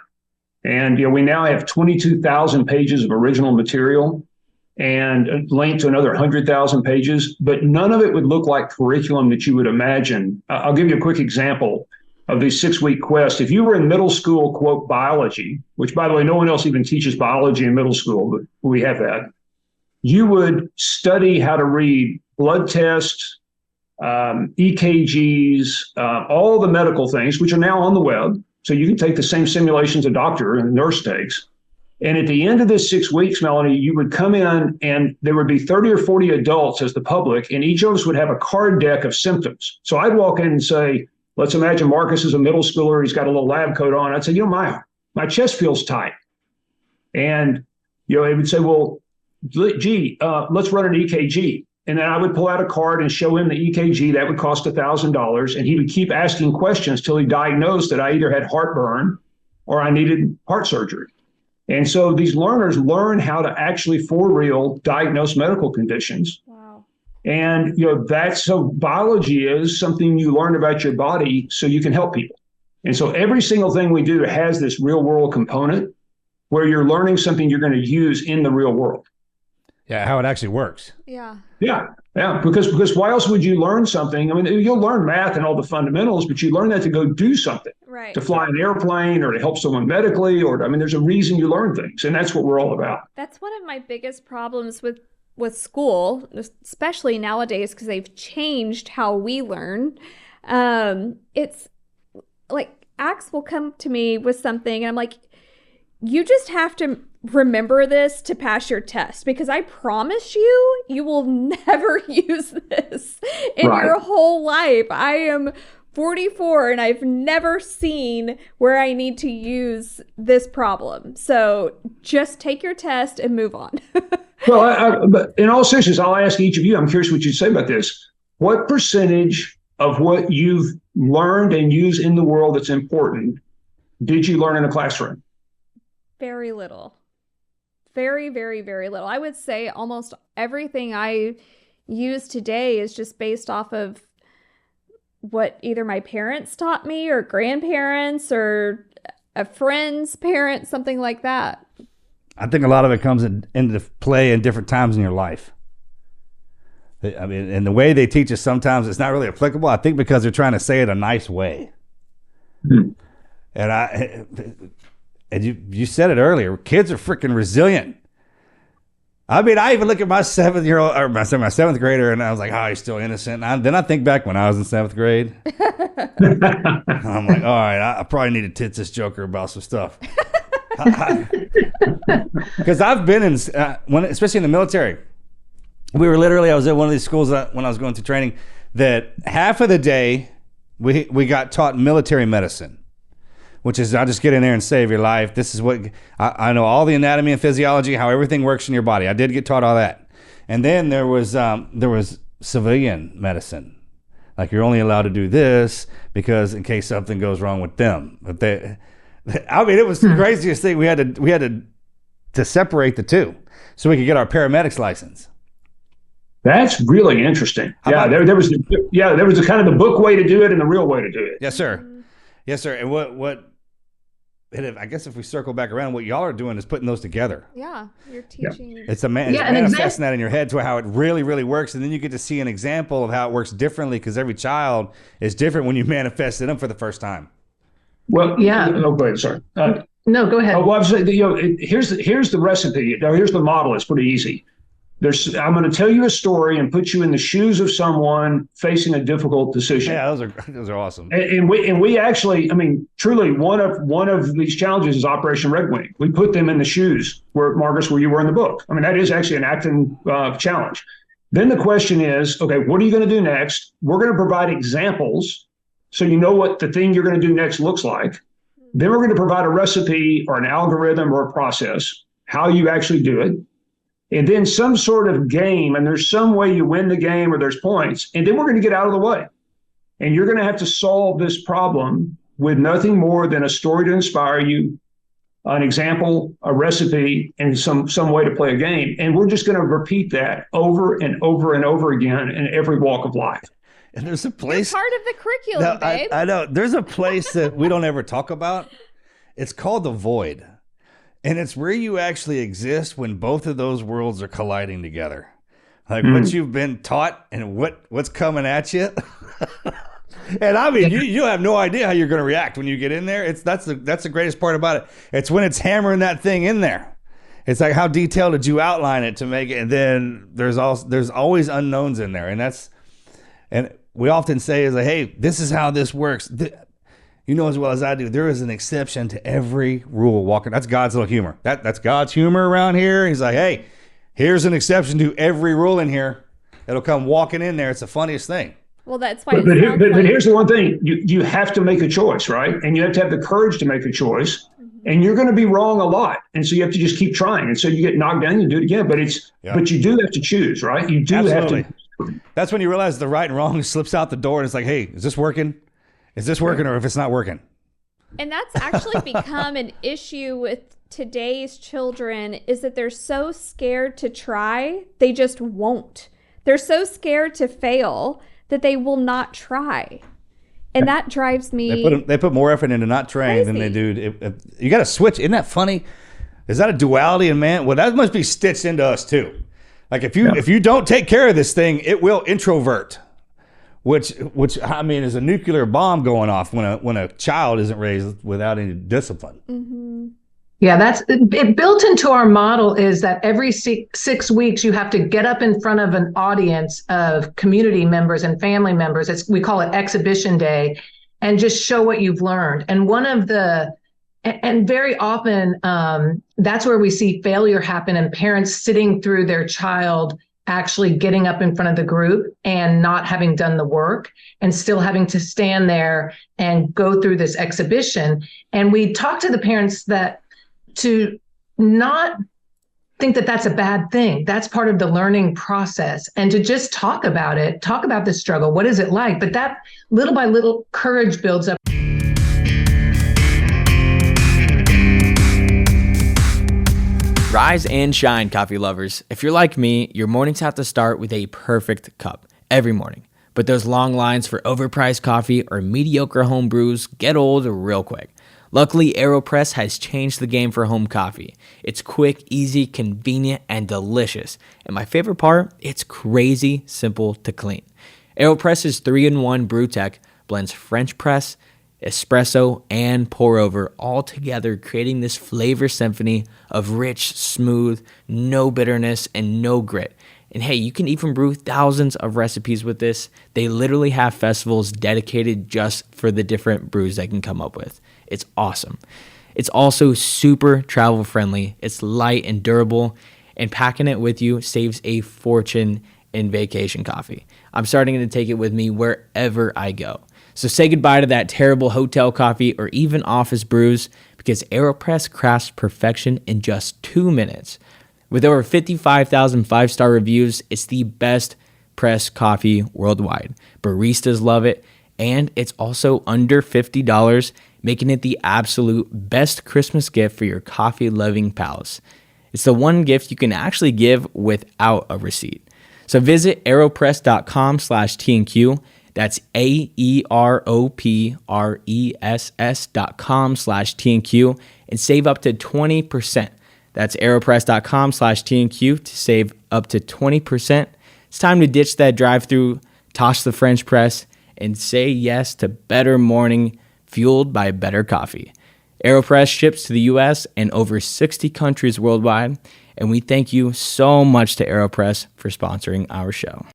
Speaker 5: And, we now have 22,000 pages of original material and linked to another 100,000 pages, but none of it would look like curriculum that you would imagine. I'll give you a quick example of these 6-week quests. If you were in middle school, quote, biology, which, by the way, no one else even teaches biology in middle school, but we have that, you would study how to read blood tests, EKGs, all the medical things, which are now on the web. So you can take the same simulations a doctor and a nurse takes. And at the end of this 6 weeks, Melanie, you would come in and there would be 30 or 40 adults as the public, and each of us would have a card deck of symptoms. So I'd walk in and say, let's imagine Marcus is a middle schooler. He's got a little lab coat on. I'd say, my chest feels tight. And, it would say, well, let's run an EKG. And then I would pull out a card and show him the EKG. That would cost $1,000. And he would keep asking questions till he diagnosed that I either had heartburn or I needed heart surgery. And so these learners learn how to actually, for real, diagnose medical conditions.
Speaker 3: Wow.
Speaker 5: And, so biology is something you learn about your body so you can help people. And so every single thing we do has this real world component where you're learning something you're going to use in the real world.
Speaker 2: Yeah, how it actually works.
Speaker 3: Yeah.
Speaker 5: Yeah. Because why else would you learn something? I mean, you'll learn math and all the fundamentals, but you learn that to go do something,
Speaker 3: Right.
Speaker 5: to fly an airplane or to help someone medically, there's a reason you learn things, and that's what we're all about.
Speaker 3: That's one of my biggest problems with school, especially nowadays, because they've changed how we learn. It's like Axe will come to me with something, and I'm like, you just have to remember this to pass your test, because I promise you will never use this in your whole life. I am 44 and I've never seen where I need to use this problem. So just take your test and move on.
Speaker 5: Well, but in all seriousness, I'll ask each of you, I'm curious what you'd say about this. What percentage of what you've learned and use in the world that's important did you learn in a classroom?
Speaker 3: Very little. Very, very, very little. I would say almost everything I use today is just based off of what either my parents taught me or grandparents or a friend's parents, something like that.
Speaker 2: I think a lot of it comes into play in different times in your life. I mean, and the way they teach us sometimes it's not really applicable. I think because they're trying to say it a nice way.
Speaker 5: Hmm.
Speaker 2: And you said it earlier. Kids are freaking resilient. I mean, I even look at my 7-year-old or my 7th grader, and I was like, "Oh, he's still innocent." And then I think back when I was in 7th grade. I'm like, "All right, I probably need to teach this joker about some stuff." Because I've been in, especially in the military. I was at one of these schools when I was going through training. That half of the day we got taught military medicine. Which is, I'll just get in there and save your life. This is what, I know all the anatomy and physiology, how everything works in your body. I did get taught all that. And then there was civilian medicine. Like you're only allowed to do this because in case something goes wrong with them. But it was the craziest thing. We had to separate the two so we could get our paramedics license.
Speaker 5: That's really interesting. There was a kind of the book way to do it and the real way to do it.
Speaker 2: Yes, sir. Yes, sir. And I guess if we circle back around, what y'all are doing is putting those together.
Speaker 3: Yeah, you're teaching.
Speaker 2: Yeah. It's manifesting that in your head to how it really, really works. And then you get to see an example of how it works differently because every child is different when you manifest in them for the first time.
Speaker 5: Well, yeah. No, go ahead. Sorry.
Speaker 4: No, go ahead.
Speaker 5: Well, I'm saying, here's the recipe. Now, here's the model. It's pretty easy. I'm going to tell you a story and put you in the shoes of someone facing a difficult decision.
Speaker 2: Yeah, those are awesome.
Speaker 5: And we actually, truly, one of these challenges is Operation Red Wing. We put them in the shoes where you were in the book. That is actually an Acton challenge. Then the question is, okay, what are you going to do next? We're going to provide examples so you know what the thing you're going to do next looks like. Then we're going to provide a recipe or an algorithm or a process, how you actually do it. And then some sort of game, and there's some way you win the game or there's points, and then we're going to get out of the way. And you're going to have to solve this problem with nothing more than a story to inspire you, an example, a recipe, and some way to play a game. And we're just going to repeat that over and over and over again in every walk of life.
Speaker 2: And there's a place.
Speaker 3: You're part of the curriculum, babe.
Speaker 2: I know. There's a place that we don't ever talk about. It's called the void. And it's where you actually exist when both of those worlds are colliding together. Like what you've been taught and what's coming at you. And you have no idea how you're going to react when you get in there. That's the greatest part about it. It's when it's hammering that thing in there. It's like, how detailed did you outline it to make it? And then there's always unknowns in there. And we often say is like, hey, this is how this works. You know as well as I do, there is an exception to every rule. Walker, that's God's little humor. That's God's humor around here. He's like, hey, here's an exception to every rule in here. It'll come walking in there. It's the funniest thing.
Speaker 3: Well, that's why.
Speaker 5: But here's the one thing: you have to make a choice, right? And you have to have the courage to make a choice. And you're going to be wrong a lot, and so you have to just keep trying. And so you get knocked down, you do it again. But you do have to choose, right? You do
Speaker 2: Absolutely.
Speaker 5: have to.
Speaker 2: That's when you realize the right and wrong slips out the door, and it's like, hey, is this working? Is this working, or if it's not working?
Speaker 3: And that's actually become an issue with today's children, is that they're so scared to try, they just won't. They're so scared to fail that they will not try. And that drives me.
Speaker 2: They put more effort into not trying than they do. You got to switch. Isn't that funny? Is that a duality in man? Well, that must be stitched into us too. Like if you don't take care of this thing, it will introvert, which I mean is a nuclear bomb going off when a child isn't raised without any discipline.
Speaker 3: Mm-hmm.
Speaker 4: Yeah, that's it. Built into our model is that every 6 weeks you have to get up in front of an audience of community members and family members. We call it exhibition day, and just show what you've learned. And very often that's where we see failure happen, and parents sitting through their child actually getting up in front of the group and not having done the work and still having to stand there and go through this exhibition. And we talk to the parents to not think that that's a bad thing. That's part of the learning process, and to just talk about it, talk about the struggle. What is it like? But that little by little courage builds up.
Speaker 1: Rise and shine, coffee lovers. If you're like me, your mornings have to start with a perfect cup every morning. But those long lines for overpriced coffee or mediocre home brews get old real quick. Luckily, AeroPress has changed the game for home coffee. It's quick, easy, convenient, and delicious. And my favorite part, it's crazy simple to clean. AeroPress's 3-in-1 brew tech blends French press, espresso, and pour over all together, creating this flavor symphony of rich, smooth, no bitterness, and no grit. And hey, you can even brew thousands of recipes with this. They literally have festivals dedicated just for the different brews they can come up with. It's awesome. It's also super travel friendly. It's light and durable, and packing it with you saves a fortune in vacation coffee. I'm starting to take it with me wherever I go. So say goodbye to that terrible hotel coffee or even office brews, because AeroPress crafts perfection in just 2 minutes. With over 55,000 5-star reviews, it's the best pressed coffee worldwide. Baristas love it, and it's also under $50, making it the absolute best Christmas gift for your coffee-loving pals. It's the one gift you can actually give without a receipt. So visit aeropress.com/TNQ. That's AEROPRESS.com/TNQ and save up to 20%. That's aeropress.com/TNQ to save up to 20%. It's time to ditch that drive-through, toss the French press, and say yes to better morning fueled by better coffee. AeroPress ships to the U.S. and over 60 countries worldwide, and we thank you so much to AeroPress for sponsoring our show.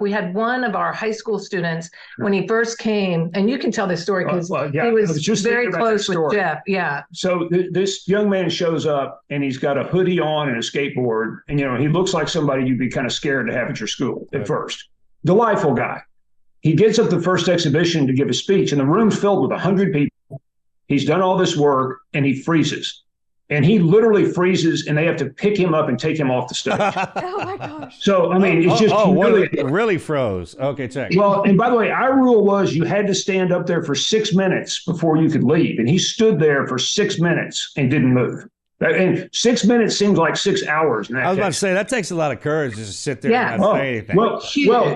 Speaker 4: We had one of our high school students when he first came, and you can tell this story because he was
Speaker 5: just
Speaker 4: very
Speaker 5: thinking about
Speaker 4: close
Speaker 5: that
Speaker 4: with
Speaker 5: story.
Speaker 4: Jeff. Yeah.
Speaker 5: So this young man shows up, and he's got a hoodie on and a skateboard, and he looks like somebody you'd be kind of scared to have at your school at first. Delightful guy. He gets up the first exhibition to give a speech, and the room's filled with 100 people. He's done all this work, and he freezes. And he literally freezes, and they have to pick him up and take him off the stage.
Speaker 3: Oh my gosh.
Speaker 5: So, I mean, it's just
Speaker 2: really froze. Okay, check.
Speaker 5: Well, and by the way, our rule was you had to stand up there for 6 minutes before you could leave. And he stood there for 6 minutes and didn't move. And 6 minutes seems like 6 hours.
Speaker 2: I was about to say, that takes a lot of courage to just sit there and not say anything.
Speaker 5: Well,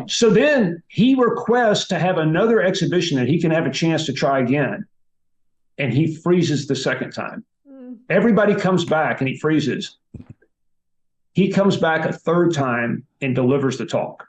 Speaker 5: so then he requests to have another exhibition that he can have a chance to try again. And he freezes the second time. Everybody comes back and he freezes. He comes back a third time and delivers the talk.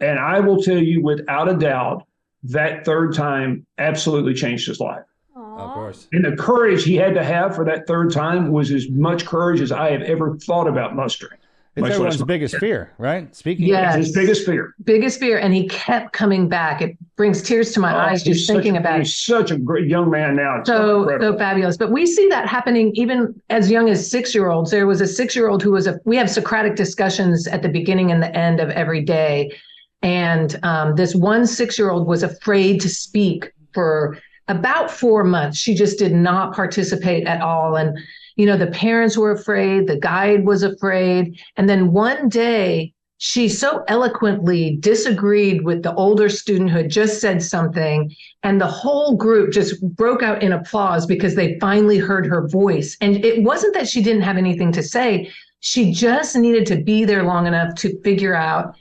Speaker 5: And I will tell you without a doubt, that third time absolutely changed his life.
Speaker 3: Aww.
Speaker 2: Of course.
Speaker 5: And the courage he had to have for that third time was as much courage as I have ever thought about mustering.
Speaker 2: It's
Speaker 5: much
Speaker 2: everyone's
Speaker 5: less
Speaker 2: biggest fear, right? Speaking.
Speaker 4: Yes.
Speaker 5: His biggest fear.
Speaker 4: Biggest fear. And he kept coming back. It brings tears to my eyes just thinking about it.
Speaker 5: He's such a great young man now. It's
Speaker 4: So
Speaker 5: incredible.
Speaker 4: fabulous. But we see that happening even as young as 6-year-olds. There was a 6-year-old who was we have Socratic discussions at the beginning and the end of every day. And this one 6-year-old was afraid to speak for about 4 months. She just did not participate at all. And, the parents were afraid, the guide was afraid. And then one day, she so eloquently disagreed with the older student who had just said something. And the whole group just broke out in applause because they finally heard her voice. And it wasn't that she didn't have anything to say. She just needed to be there long enough to figure out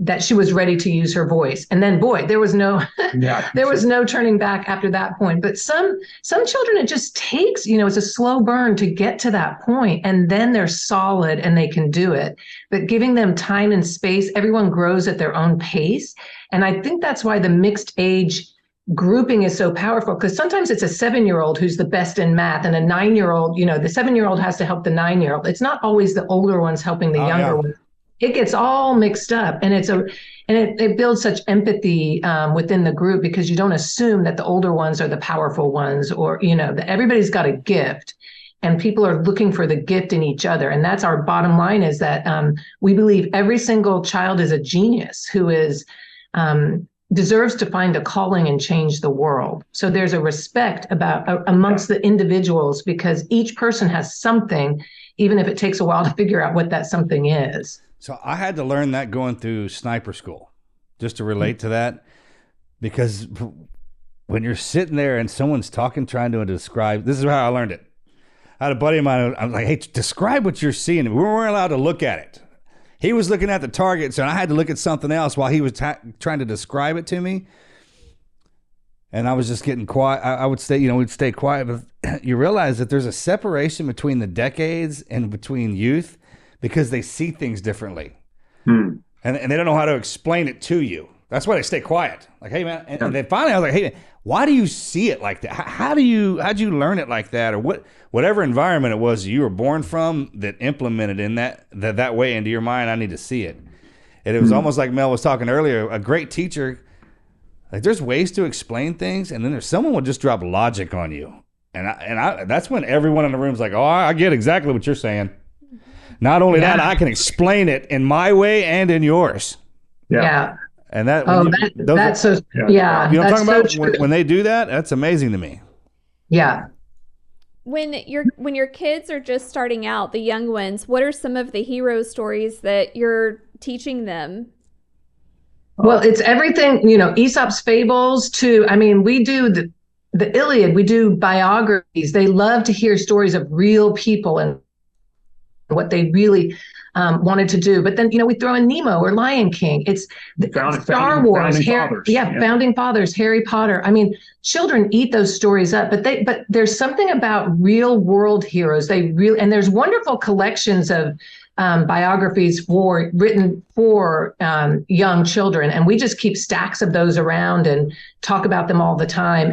Speaker 4: that she was ready to use her voice. And then, boy, there was no turning back after that point. But some children, it just takes, it's a slow burn to get to that point, and then they're solid and they can do it. But giving them time and space, everyone grows at their own pace. And I think that's why the mixed age grouping is so powerful, because sometimes it's a 7-year-old who's the best in math, and a 9-year-old, the 7-year-old has to help the 9-year-old. It's not always the older ones helping the younger ones. It gets all mixed up, and it builds such empathy within the group, because you don't assume that the older ones are the powerful ones, or that everybody's got a gift, and people are looking for the gift in each other. And that's our bottom line, is that we believe every single child is a genius who is deserves to find a calling and change the world. So there's a respect amongst the individuals, because each person has something, even if it takes a while to figure out what that something is.
Speaker 2: So I had to learn that going through sniper school, just to relate to that, because when you're sitting there and someone's talking, trying to describe, this is how I learned it. I had a buddy of mine, I was like, hey, describe what you're seeing. We weren't allowed to look at it. He was looking at the target, so I had to look at something else while he was trying to describe it to me. And I was just getting quiet. I would stay, we'd stay quiet, but you realize that there's a separation between the decades and between youth, because they see things differently. And they don't know how to explain it to you. That's why they stay quiet. Like, hey, man. And then finally I was like, hey, man, why do you see it like that? How'd you learn it like that? Or whatever environment it was you were born from that implemented in that way into your mind, I need to see it. And it was almost like Mel was talking earlier, a great teacher, like there's ways to explain things, and then there's someone will just drop logic on you. And I that's when everyone in the room's like, oh, I get exactly what you're saying. Not only that, I can explain it in my way and in yours.
Speaker 4: Yeah.
Speaker 2: And that.
Speaker 4: That's so. Yeah.
Speaker 2: You know what I'm talking
Speaker 4: so
Speaker 2: about? When they do that, that's amazing to me.
Speaker 4: Yeah.
Speaker 3: When your kids are just starting out, the young ones, what are some of the hero stories that you're teaching them?
Speaker 4: Well, it's everything, Aesop's fables to, we do the Iliad, we do biographies. They love to hear stories of real people and what they really wanted to do. But then, we throw in Nemo or Lion King. It's Star Wars, Founding Fathers, Harry Potter. Children eat those stories up, but there's something about real world heroes. And there's wonderful collections of biographies written for young children, and we just keep stacks of those around and talk about them all the time.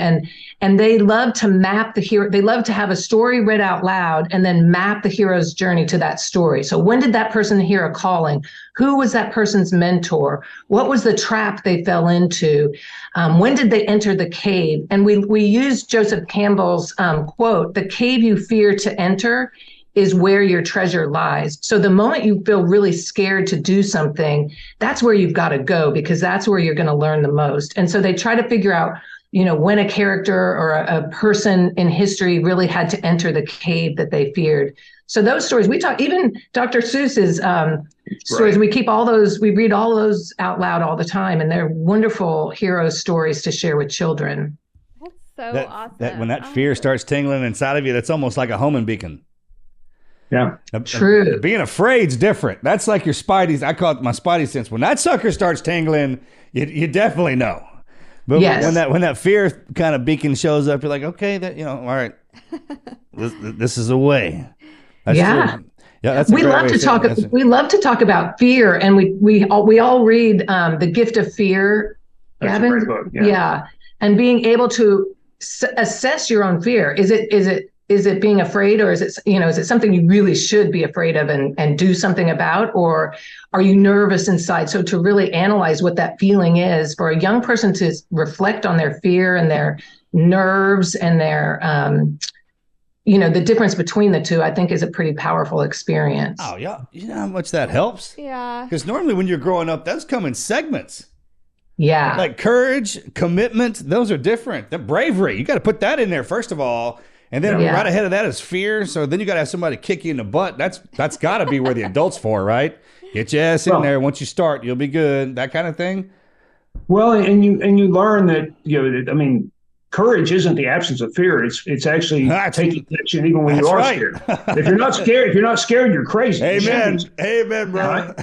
Speaker 4: And they love to map the hero. They love to have a story read out loud and then map the hero's journey to that story. So when did that person hear a calling? Who was that person's mentor? What was the trap they fell into? When did they enter the cave? And we use Joseph Campbell's quote: "The cave you fear to enter is where your treasure lies." So the moment you feel really scared to do something, that's where you've got to go, because that's where you're going to learn the most. And so they try to figure out, when a character or a person in history really had to enter the cave that they feared. So those stories, we talk, even Dr. Seuss's stories, we keep all those, we read all those out loud all the time, and they're wonderful hero stories to share with children.
Speaker 3: That's so awesome.
Speaker 2: That when that fear starts tingling inside of you, that's almost like a homing beacon.
Speaker 5: Yeah.
Speaker 4: True.
Speaker 2: Being afraid's different. That's like your spidey. I call it my spidey sense. When that sucker starts tingling, you definitely know. But
Speaker 4: yes.
Speaker 2: when that fear kind of beacon shows up, you're like, okay, all right, this is a way. That's
Speaker 4: yeah.
Speaker 2: true. Yeah. That's
Speaker 4: we love to talk. We love to talk about fear, and we all read The Gift of Fear.
Speaker 5: That's
Speaker 4: Gavin?
Speaker 5: a great book.
Speaker 4: Yeah. And being able to assess your own fear. Is it is it being afraid, or is it, is it something you really should be afraid of and do something about, or are you nervous inside? So to really analyze what that feeling is for a young person to reflect on their fear and their nerves and their, the difference between the two, I think is a pretty powerful experience.
Speaker 2: Oh, yeah. You know how much that helps?
Speaker 3: Yeah.
Speaker 2: Because normally when you're growing up, those come in segments.
Speaker 4: Yeah.
Speaker 2: Like courage, commitment, those are different. The bravery, you got to put that in there first of all. And then right ahead of that is fear. So then you got to have somebody kick you in the butt. That's got to be where the adult's for, right? Get your ass in there. Once you start, you'll be good. That kind of thing.
Speaker 5: Well, and you learn that, courage isn't the absence of fear. It's actually taking action even when you are scared. If you're not scared, you're crazy.
Speaker 2: Amen. Amen, bro.
Speaker 5: Right?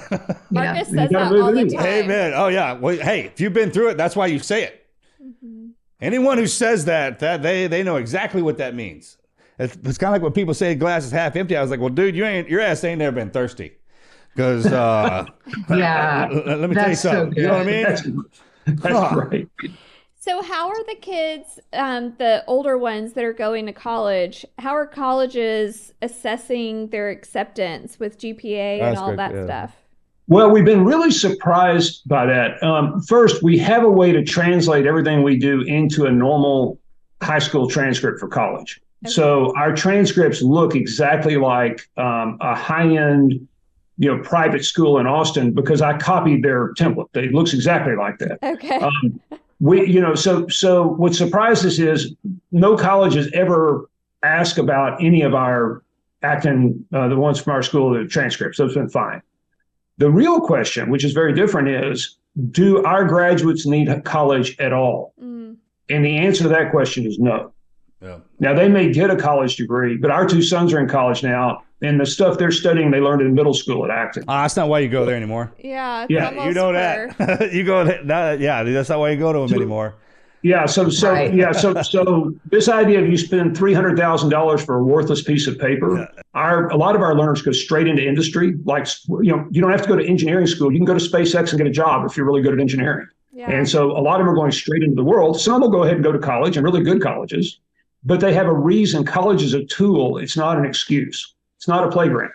Speaker 3: Marcus says that all the time.
Speaker 2: Amen. Oh yeah. Well, hey, if you've been through it, that's why you say it. Mm-hmm. Anyone who says that they know exactly what that means. It's kind of like when people say glass is half empty. I was like, well, dude, your ass ain't never been thirsty. Because let me tell you something.
Speaker 4: So
Speaker 2: you know what I mean?
Speaker 5: That's right.
Speaker 3: So how are the kids, the older ones that are going to college, how are colleges assessing their acceptance with GPA and all that stuff?
Speaker 5: Well, we've been really surprised by that. First, we have a way to translate everything we do into a normal high school transcript for college. Okay. So our transcripts look exactly like a high-end, private school in Austin because I copied their template. It looks exactly like that.
Speaker 3: Okay.
Speaker 5: So what surprised us is no college has ever asked about any of our Acton, the ones from our school, the transcripts. So it's been fine. The real question, which is very different, is do our graduates need college at all? Mm. And the answer to that question is no. Yeah. Now, they may get a college degree, but our two sons are in college now, and the stuff they're studying, they learned in middle school at Acton.
Speaker 2: That's not why you go there anymore.
Speaker 3: Yeah.
Speaker 2: You know that. You go there. That's not why you go to them anymore.
Speaker 5: Yeah. So this idea of you spend $300,000 for a worthless piece of paper, a lot of our learners go straight into industry. Like, you don't have to go to engineering school. You can go to SpaceX and get a job if you're really good at engineering. Yeah. And so a lot of them are going straight into the world. Some will go ahead and go to college, and really good colleges, but they have a reason. College is a tool. It's not an excuse. It's not a playground.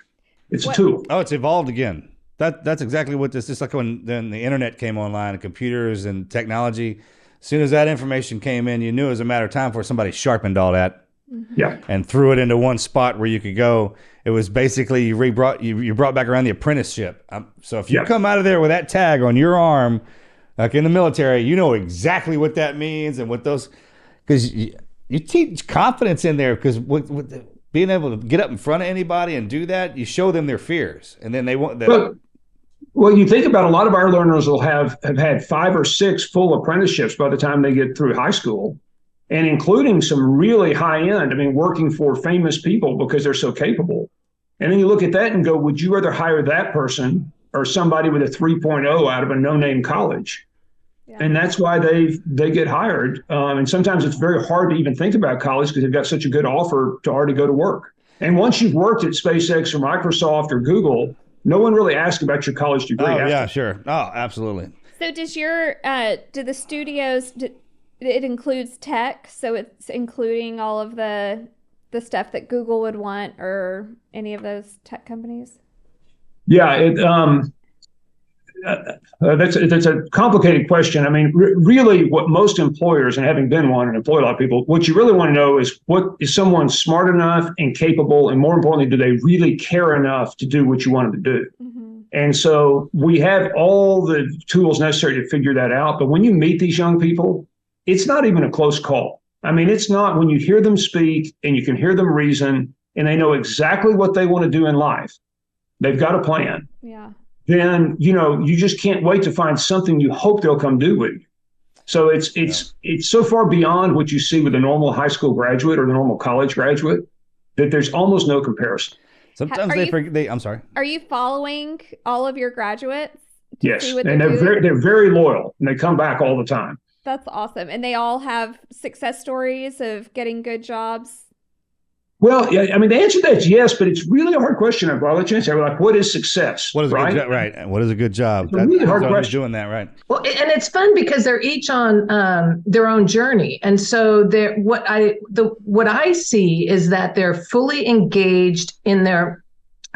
Speaker 5: It's a tool.
Speaker 2: Oh, it's evolved again. That's exactly what this is. Like when then the internet came online and computers and technology. As soon as that information came in, you knew it was a matter of time before somebody sharpened all that, and threw it into one spot where you could go. It was basically you brought back around the apprenticeship. So if you come out of there with that tag on your arm, like in the military, you know exactly what that means and what those, because you teach confidence in there, because with being able to get up in front of anybody and do that, you show them their fears, and then they want that.
Speaker 5: Well, you think about a lot of our learners will have had 5 or 6 full apprenticeships by the time they get through high school, and including some really high end, working for famous people because they're so capable. And then you look at that and go, would you rather hire that person or somebody with a 3.0 out of a no-name college? Yeah. And that's why they get hired. And sometimes it's very hard to even think about college because they've got such a good offer to already go to work. And once you've worked at SpaceX or Microsoft or Google, no one really asks about your college degree.
Speaker 2: Oh, yeah, sure. Oh, absolutely.
Speaker 3: So does do the studios, it includes tech, so it's including all of the stuff that Google would want or any of those tech companies?
Speaker 5: Yeah, that's a complicated question. Really what most employers, and having been one and employed a lot of people, what you really want to know is, what is someone smart enough and capable, and more importantly, do they really care enough to do what you want them to do? Mm-hmm. And so we have all the tools necessary to figure that out. But when you meet these young people, it's not even a close call. It's not. When you hear them speak and you can hear them reason and they know exactly what they want to do in life, they've got a plan.
Speaker 3: Yeah.
Speaker 5: Then, you just can't wait to find something you hope they'll come do with you. So it's so far beyond what you see with a normal high school graduate or the normal college graduate that there's almost no comparison.
Speaker 2: Sometimes I'm sorry.
Speaker 3: Are you following all of your graduates?
Speaker 5: Yes, and they're very loyal, and they come back all the time.
Speaker 3: That's awesome. And they all have success stories of getting good jobs?
Speaker 5: Well, yeah, I mean, the answer to that is yes, but it's really a hard question. I'll let you answer. Like, what is success?
Speaker 2: What is
Speaker 5: right?
Speaker 2: a good job? Right. What is a good job?
Speaker 5: It's a really hard question.
Speaker 2: Doing that, right?
Speaker 4: Well, and it's fun because they're each on their own journey, and so what I see is that they're fully engaged in their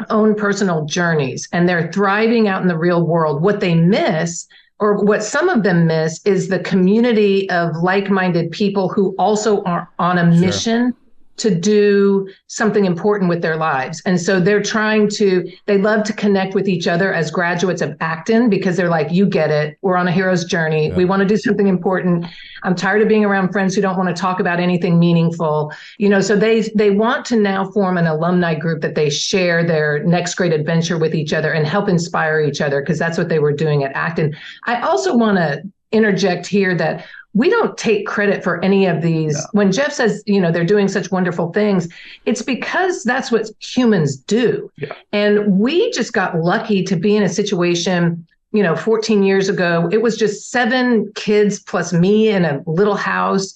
Speaker 4: own personal journeys, and they're thriving out in the real world. What they miss, or what some of them miss, is the community of like-minded people who also are on a mission to do something important with their lives. And so they love to connect with each other as graduates of Acton, because they're like, you get it. We're on a hero's journey. Yeah. We want to do something important. I'm tired of being around friends who don't want to talk about anything meaningful. So they want to now form an alumni group that they share their next great adventure with each other and help inspire each other, because that's what they were doing at Acton. I also want to interject here that we don't take credit for any of these. No. When Jeff says, they're doing such wonderful things, it's because that's what humans do. Yeah. And we just got lucky to be in a situation, 14 years ago. It was just 7 kids plus me in a little house.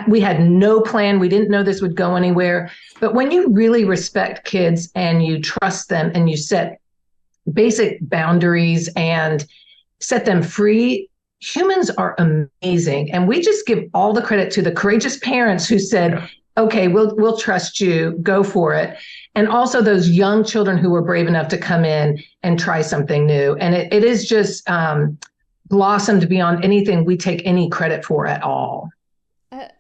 Speaker 4: We had no plan. We didn't know this would go anywhere. But when you really respect kids and you trust them and you set basic boundaries and set them free, humans are amazing. And we just give all the credit to the courageous parents who said, okay, we'll trust you, go for it. And also those young children who were brave enough to come in and try something new. And it is just blossomed beyond anything we take any credit for at all.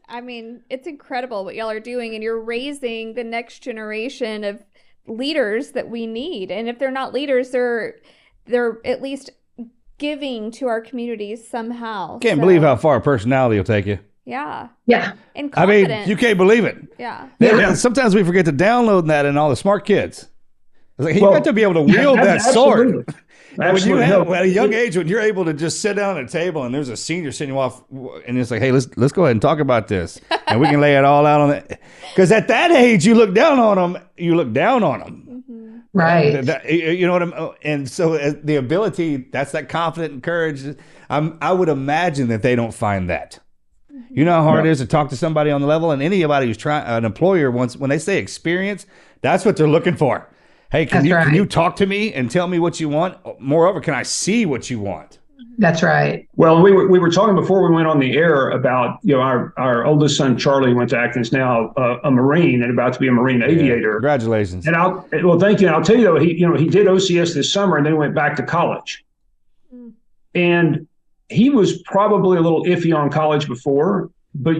Speaker 3: I mean, it's incredible what y'all are doing, and you're raising the next generation of leaders that we need. And if they're not leaders, they're at least giving to our communities somehow.
Speaker 2: Can't believe how far personality will take you.
Speaker 3: Yeah.
Speaker 4: Yeah.
Speaker 3: And confidence.
Speaker 2: I mean, you can't believe it.
Speaker 3: Yeah.
Speaker 2: Sometimes we forget to download that in all the smart kids. It's like, you got to be able to wield that sword. When you have, at a young age, when you're able to just sit down at a table and there's a senior sitting you off, and it's like, hey, let's go ahead and talk about this, and we can lay it all out on it. Because at that age, you look down on them.
Speaker 4: Mm-hmm. Right.
Speaker 2: You know what I'm, and so the ability, that's that confident and courage. I would imagine that they don't find that. You know how hard it is to talk to somebody on the level, and anybody who's trying, an employer when they say experience, that's what they're looking for. Hey, can you talk to me and tell me what you want? Moreover, can I see what you want?
Speaker 4: That's right.
Speaker 5: Well, we were talking before we went on the air about, our oldest son, Charlie, went to Acton, is now a Marine and about to be a Marine aviator.
Speaker 2: Congratulations.
Speaker 5: And thank you. And I'll tell you though, he did OCS this summer and then went back to college. And he was probably a little iffy on college before, but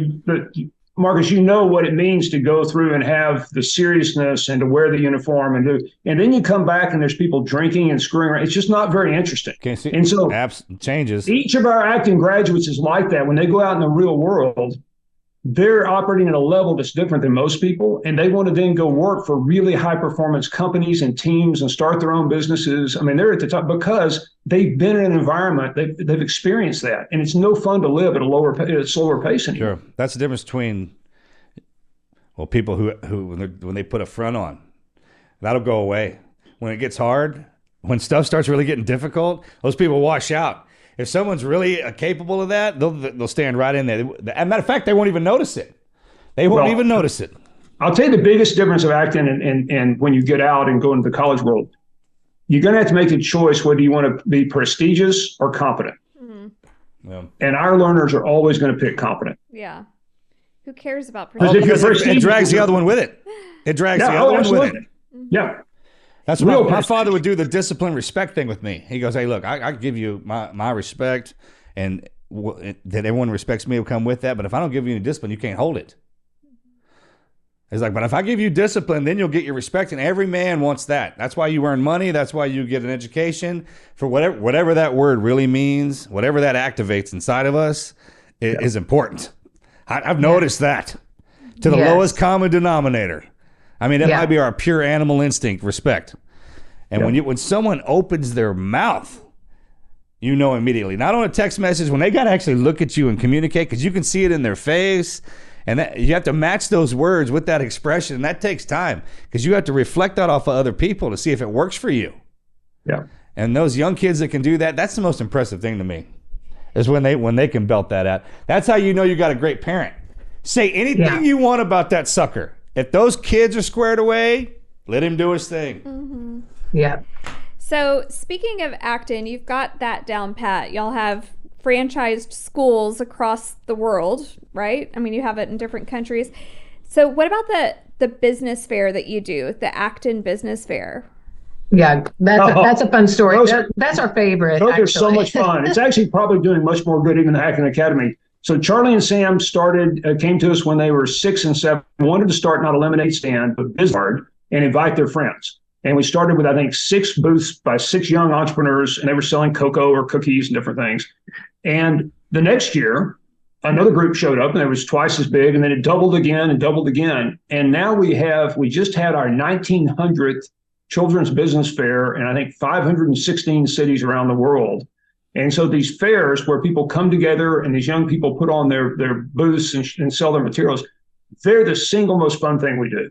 Speaker 5: Marcus, what it means to go through and have the seriousness and to wear the uniform and then you come back and there's people drinking and screwing around. It's just not very interesting.
Speaker 2: Can't see.
Speaker 5: And so
Speaker 2: changes.
Speaker 5: Each of our Acton graduates is like that. When they go out in the real world, they're operating at a level that's different than most people, and they want to then go work for really high performance companies and teams and start their own businesses. I mean, they're at the top because they've been in an environment, they've experienced that, and it's no fun to live at a slower pace anymore.
Speaker 2: Sure, that's the difference between people who when they put a front on, that'll go away. When it gets hard, when stuff starts really getting difficult, those people wash out. If someone's really capable of that, they'll stand right in there. As a matter of fact, they won't even notice it. They won't even notice it.
Speaker 5: I'll tell you the biggest difference of Acton and when you get out and go into the college world, you're going to have to make a choice whether you want to be prestigious or competent. Mm-hmm. Yeah. And our learners are always going to pick competent.
Speaker 3: Yeah. Who cares about prestigious?
Speaker 2: Because it drags the other one with it. It drags the other one with it.
Speaker 5: Yeah.
Speaker 2: That's what my father would do, the discipline respect thing with me. He goes, hey, look, I give you my respect, and that everyone respects me will come with that. But if I don't give you any discipline, you can't hold it. He's like, but if I give you discipline, then you'll get your respect. And every man wants that. That's why you earn money. That's why you get an education. For whatever that word really means, whatever that activates inside of us is important. I've noticed that to the lowest common denominator. I mean, that might be our pure animal instinct, respect. And when someone opens their mouth, you know immediately. Not on a text message, when they got to actually look at you and communicate, because you can see it in their face. And you have to match those words with that expression. And that takes time, because you have to reflect that off of other people to see if it works for you. Yeah. And those young kids that can do that, that's the most impressive thing to me, is when they can belt that out. That's how you know you got a great parent. Say anything you want about that sucker. If those kids are squared away, let him do his thing.
Speaker 4: Yeah.
Speaker 3: So speaking of Acton, you've got that down pat. Y'all have franchised schools across the world, right? I mean, you have it in different countries. So what about the business fair that you do, the Acton Business Fair?
Speaker 4: Yeah, that's a fun story. That's our favorite.
Speaker 5: Those are so much fun. It's actually probably doing much more good even than Acton Academy. So Charlie and Sam came to us when they were 6 and 7, wanted to start not a lemonade stand, but business card and invite their friends. And we started with, I think, 6 booths by 6 young entrepreneurs, and they were selling cocoa or cookies and different things. And the next year, another group showed up, and it was twice as big, and then it doubled again and doubled again. And now we just had our 1900th Children's Business Fair in, I think, 516 cities around the world. And so these fairs where people come together and these young people put on their booths and sell their materials, they're the single most fun thing we do.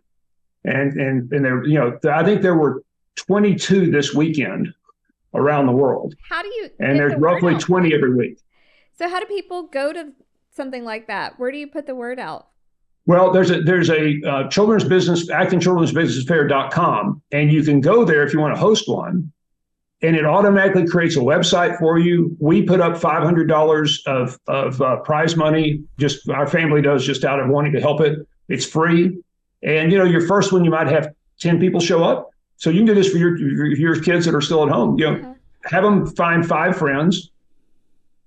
Speaker 5: And they're, I think there were 22 this weekend around the world.
Speaker 3: How do you?
Speaker 5: And there's roughly 20 every week.
Speaker 3: So how do people go to something like that? Where do you put the word out?
Speaker 5: Well, there's a children's business, actonchildrensbusinessfair.com, and you can go there if you want to host one. And it automatically creates a website for you. We put up $500 of prize money. Just our family does, just out of wanting to help it. It's free. And your first one, you might have 10 people show up. So you can do this for your kids that are still at home. Have them find 5 friends,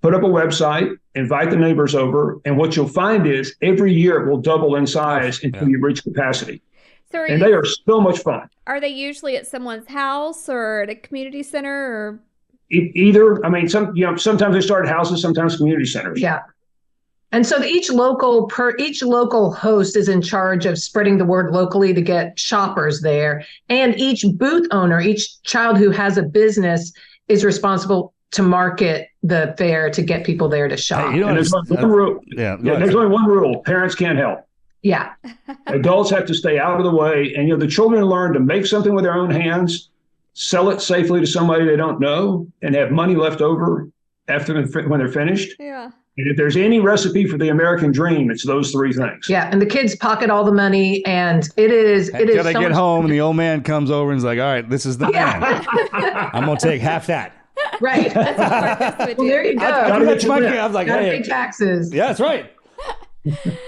Speaker 5: put up a website, invite the neighbors over, and what you'll find is every year it will double in size until you reach capacity.
Speaker 3: So
Speaker 5: they are so much fun.
Speaker 3: Are they usually at someone's house or at a community center or?
Speaker 5: Either. I mean, sometimes they start at houses, sometimes community centers.
Speaker 4: Yeah. And so each local host is in charge of spreading the word locally to get shoppers there. And each booth owner, each child who has a business is responsible to market the fair to get people there to shop.
Speaker 5: Hey, there's one rule. There's only one rule. Parents can't help.
Speaker 4: Yeah.
Speaker 5: Adults have to stay out of the way. And the children learn to make something with their own hands, sell it safely to somebody they don't know, and have money left over when they're finished.
Speaker 3: Yeah.
Speaker 5: And if there's any recipe for the American dream, it's those 3 things.
Speaker 4: Yeah, and the kids pocket all the money, and it is.
Speaker 2: Until they get home, and the old man comes over and is like, "All right, this is the man. I'm gonna take half that."
Speaker 4: Right. Well, there you go.
Speaker 2: I was like,
Speaker 4: gotta pay taxes.
Speaker 2: Yeah, that's right.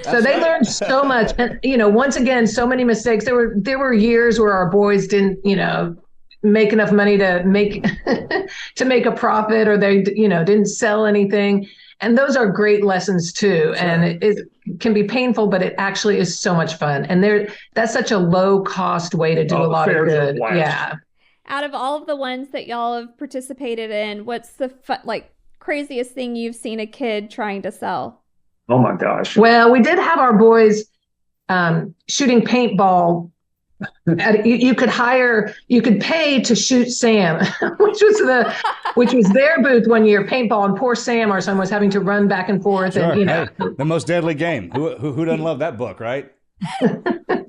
Speaker 4: So they learned so much, and once again, so many mistakes. There were years where our boys didn't, make enough money to make a profit, or they, didn't sell anything. And those are great lessons too. Sure. And it can be painful, but it actually is so much fun. And that's such a low cost way to do a lot of good. Yeah.
Speaker 3: Out of all of the ones that y'all have participated in, what's the craziest thing you've seen a kid trying to sell?
Speaker 5: Oh my gosh.
Speaker 4: Well, we did have our boys shooting paintball. You could pay to shoot Sam, which was their booth one year, paintball, and poor Sam, our son, was having to run back and forth.
Speaker 2: Sure.
Speaker 4: And
Speaker 2: Hey, the most deadly game. Who doesn't love that book, right?
Speaker 4: But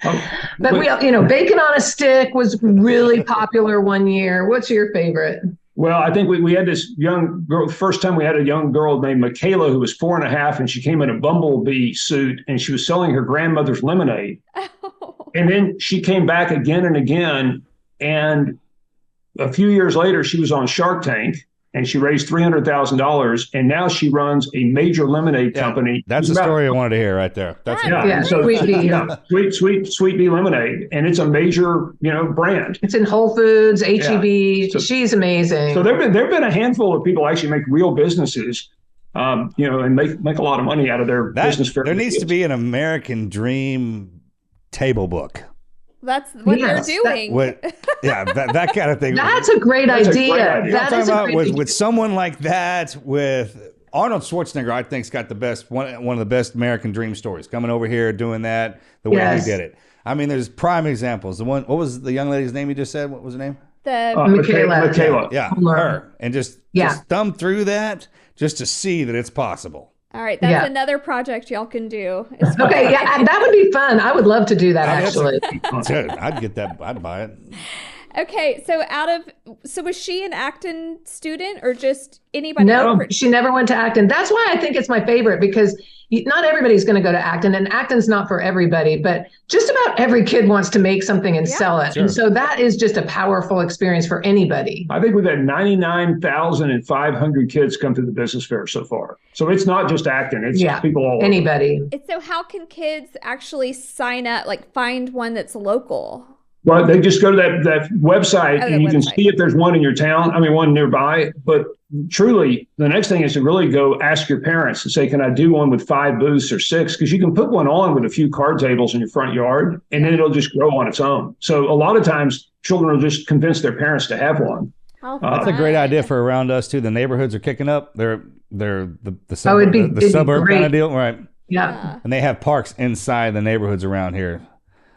Speaker 4: bacon on a stick was really popular one year. What's your favorite?
Speaker 5: Well, I think we had this young girl. First time we had a young girl named Michaela who was 4.5, and she came in a bumblebee suit, and she was selling her grandmother's lemonade. And then she came back again and again. And a few years later, she was on Shark Tank, and she raised $300,000. And now she runs a major lemonade company.
Speaker 2: That's the story I wanted to hear right there. That's
Speaker 5: Sweet Bee Lemonade. And it's a major, brand.
Speaker 4: It's in Whole Foods, H-E-B. So, she's amazing.
Speaker 5: So there've been a handful of people actually make real businesses, and make a lot of money out of their business.
Speaker 2: There needs to be an American Dream table book.
Speaker 3: That's what they're doing.
Speaker 2: That kind of thing.
Speaker 4: That's a great idea.
Speaker 2: With someone like that, with Arnold Schwarzenegger, I think's got the best one of the best American Dream stories. Coming over here, doing that the way he did it. I mean, there's prime examples. The one, what was the young lady's name you just said? What was her name?
Speaker 4: Michaela.
Speaker 2: Yeah, her. And just thumb through that just to see that it's possible.
Speaker 3: All right, that's another project y'all can do.
Speaker 4: Okay, that would be fun. I would love to do that, actually.
Speaker 2: I'd get that. I'd buy it.
Speaker 3: Okay, so was she an Acton student or just anybody?
Speaker 4: No, she never went to Acton. That's why I think it's my favorite, because not everybody's going to go to Acton, and Acton's not for everybody, but just about every kid wants to make something and sell it.
Speaker 2: Sure.
Speaker 4: And so that is just a powerful experience for anybody.
Speaker 5: I think we've had 99,500 kids come to the business fair so far. So it's not just Acton, it's people all over.
Speaker 4: Anybody.
Speaker 3: And so how can kids actually sign up, like find one that's local?
Speaker 5: Well, they just go to that website and you can see if there's one in your town. I mean, one nearby. But truly, the next thing is to really go ask your parents and say, can I do one with 5 booths or 6? Because you can put one on with a few card tables in your front yard, and then it'll just grow on its own. So a lot of times children will just convince their parents to have one.
Speaker 2: That's a great idea for around us too. The neighborhoods are kicking up. They're the suburb kind of deal, right?
Speaker 4: Yeah.
Speaker 2: And they have parks inside the neighborhoods around here.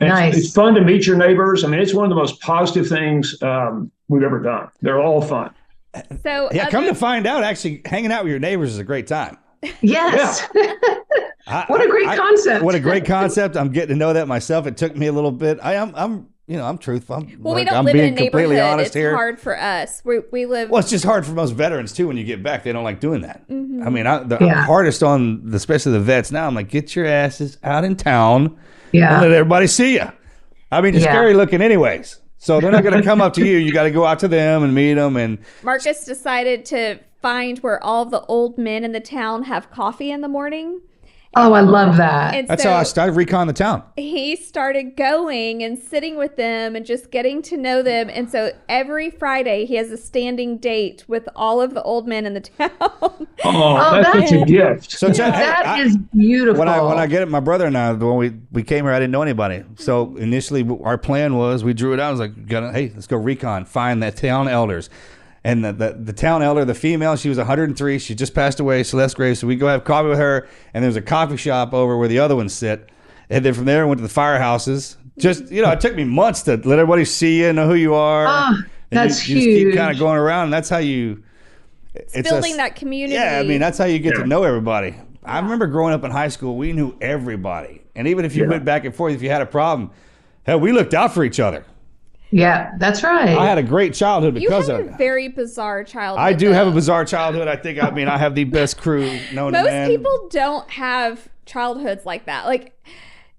Speaker 4: Nice.
Speaker 5: It's fun to meet your neighbors. I mean, it's one of the most positive things we've ever done. They're all fun.
Speaker 3: So
Speaker 2: come to find out, actually, hanging out with your neighbors is a great time.
Speaker 4: Yes. What a great concept.
Speaker 2: What a great concept. I'm getting to know that myself. It took me a little bit. I'm truthful.
Speaker 3: We don't live in a neighborhood. It's hard for us. We live.
Speaker 2: Well, it's just hard for most veterans too. When you get back, they don't like doing that. Mm-hmm. I mean, the hardest on especially the vets now. I'm like, get your asses out in town.
Speaker 4: Yeah.
Speaker 2: And let everybody see you. I mean, you're scary looking anyways. So they're not going to come up to you. You got to go out to them and meet them. And
Speaker 3: Marcus decided to find where all the old men in the town have coffee in the morning.
Speaker 4: Oh, I love that.
Speaker 3: And
Speaker 2: that's
Speaker 3: so
Speaker 2: how I started recon the town.
Speaker 3: He started going and sitting with them and just getting to know them. And so every Friday he has a standing date with all of the old men in the town.
Speaker 5: Oh, that's such a gift.
Speaker 2: So
Speaker 4: that is beautiful.
Speaker 2: When I get it, my brother and I, when we came here, I didn't know anybody. So initially our plan was, we drew it out. I was like, hey, let's go recon, find the town elders. And the town elder, the female, she was 103. She just passed away, Celeste Graves. So we go have coffee with her. And there's a coffee shop over where the other ones sit. And then from there, I went to the firehouses. Just, it took me months to let everybody see you, know who you are.
Speaker 4: Oh, that's
Speaker 2: huge. You just keep kind of going around. And that's how you...
Speaker 3: It's building that community.
Speaker 2: Yeah, I mean, that's how you get to know everybody. I remember growing up in high school, we knew everybody. And even if you went back and forth, if you had a problem, hell, we looked out for each other.
Speaker 4: Yeah, that's right.
Speaker 2: I had a great childhood because of it.
Speaker 3: You have a very bizarre childhood.
Speaker 2: I do have a bizarre childhood. I have the best crew known to man.
Speaker 3: Most people don't have childhoods like that. Like,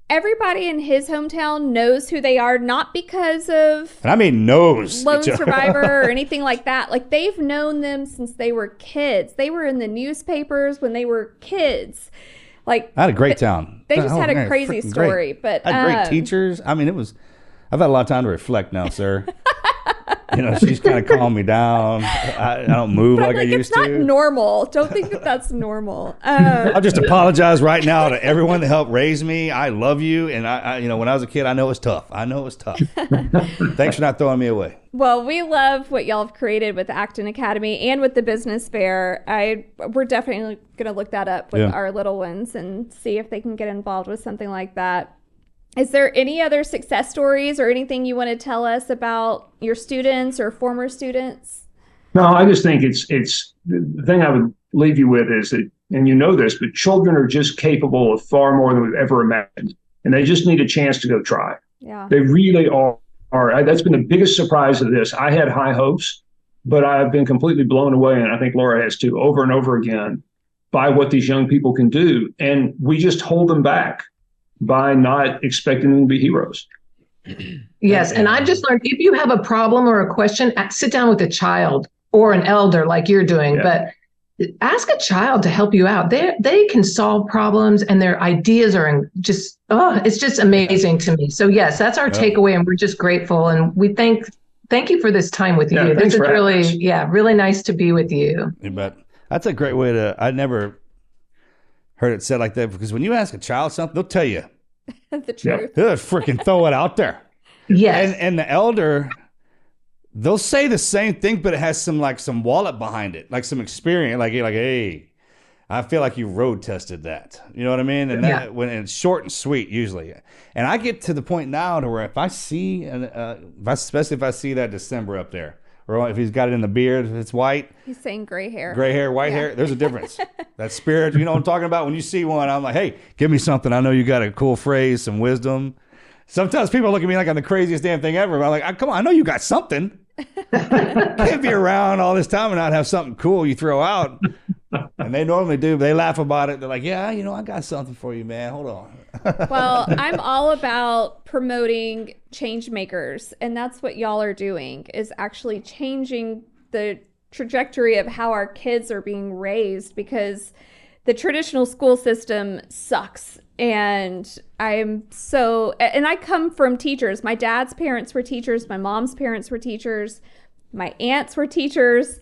Speaker 3: everybody in his hometown knows who they are, not because of...
Speaker 2: And I mean knows.
Speaker 3: Lone Survivor or anything like that. Like, they've known them since they were kids. They were in the newspapers when they were kids. Like,
Speaker 2: I had a great town.
Speaker 3: They just had a crazy story.
Speaker 2: Great.
Speaker 3: But
Speaker 2: I had great teachers. I mean, I've had a lot of time to reflect now, sir. She's kind of calmed me down. I don't move like I used to.
Speaker 3: It's not normal. Don't think that's normal.
Speaker 2: I'll just apologize right now to everyone that helped raise me. I love you. And I when I was a kid, I know it was tough. Thanks for not throwing me away.
Speaker 3: Well, we love what y'all have created with Acton Academy and with the business fair. We're definitely going to look that up with our little ones and see if they can get involved with something like that. Is there any other success stories or anything you want to tell us about your students or former students?
Speaker 5: No, I just think it's the thing I would leave you with is that, and you know this, but children are just capable of far more than we've ever imagined. And they just need a chance to go try.
Speaker 3: Yeah.
Speaker 5: They really are. That's been the biggest surprise of this. I had high hopes, but I've been completely blown away. And I think Laura has too, over and over again, by what these young people can do. And we just hold them back by not expecting them to be heroes.
Speaker 4: Yes. And I've just learned, if you have a problem or a question, sit down with a child or an elder like you're doing, but ask a child to help you out. They can solve problems, and their ideas are just, it's just amazing to me. So yes, that's our takeaway, and we're just grateful. And we thank you for this time with you. This is really nice to be with you.
Speaker 2: But that's a great way to, I never heard it said like that, because when you ask a child something, they'll tell you
Speaker 3: the truth.
Speaker 2: They'll freaking throw it out there.
Speaker 4: Yes.
Speaker 2: And the elder, they'll say the same thing, but it has some wallet behind it, like some experience, like hey, I feel like you road tested that. You know what I mean? And that, when it's short and sweet usually. And I get to the point now to where if I see, especially if I see that December up there, or if he's got it in the beard, if it's white.
Speaker 3: He's saying gray hair.
Speaker 2: Gray hair, white hair. There's a difference. That spirit, you know what I'm talking about? When you see one, I'm like, hey, give me something. I know you got a cool phrase, some wisdom. Sometimes people look at me like I'm the craziest damn thing ever. I'm like, come on, I know you got something. Can't be around all this time and not have something cool you throw out. And they normally do, but they laugh about it. They're like, yeah, I got something for you, man. Hold on.
Speaker 3: Well, I'm all about promoting change makers, and that's what y'all are doing, is actually changing the trajectory of how our kids are being raised, because the traditional school system sucks. And I come from teachers. My dad's parents were teachers. My mom's parents were teachers. My aunts were teachers.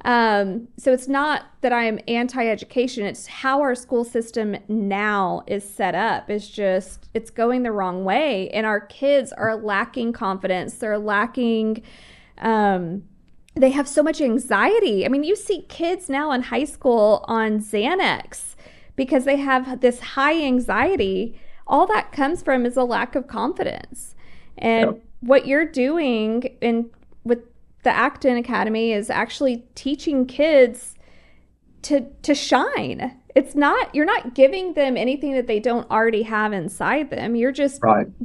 Speaker 3: So it's not that I'm anti-education. It's how our school system now is set up. It's going the wrong way. And our kids are lacking confidence. They're lacking, they have so much anxiety. I mean, you see kids now in high school on Xanax because they have this high anxiety. All that comes from is a lack of confidence. And what you're doing with the Acton Academy is actually teaching kids to shine. You're not giving them anything that they don't already have inside them. You're just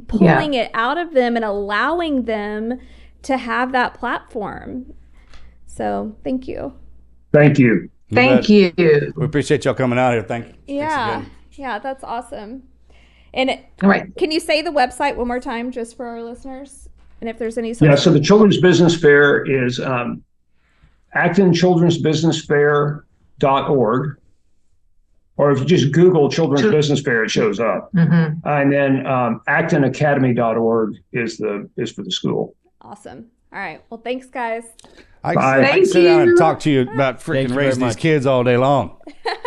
Speaker 3: pulling it out of them and allowing them to have that platform. So thank you.
Speaker 5: Thank you.
Speaker 4: Thank you.
Speaker 2: We appreciate y'all coming out here. Thank you.
Speaker 3: Yeah. Yeah, that's awesome. And
Speaker 4: All right.
Speaker 3: Can you say the website one more time just for our listeners? And if there's any
Speaker 5: so the Children's Business Fair is actonchildrensbusinessfair.org, or if you just Google Children's Business Fair, it shows up.
Speaker 4: Mm-hmm.
Speaker 5: And then actonacademy.org is for the school.
Speaker 3: Awesome. All right. Well, thanks, guys.
Speaker 2: I can sit down and talk to you about freaking raising these kids all day long.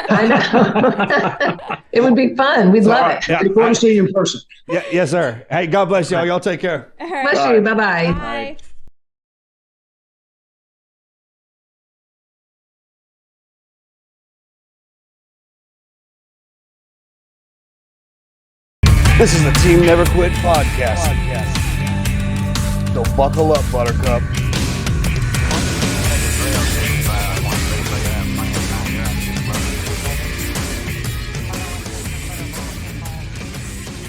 Speaker 4: I know. It would be fun. We'd love it.
Speaker 5: Yeah, I want to see you in person.
Speaker 2: Yeah, yes, sir. Hey, God bless y'all. Y'all take care.
Speaker 3: All right.
Speaker 4: Bless you. Bye-bye.
Speaker 3: Bye.
Speaker 2: This is the Team Never Quit podcast. So buckle up, Buttercup.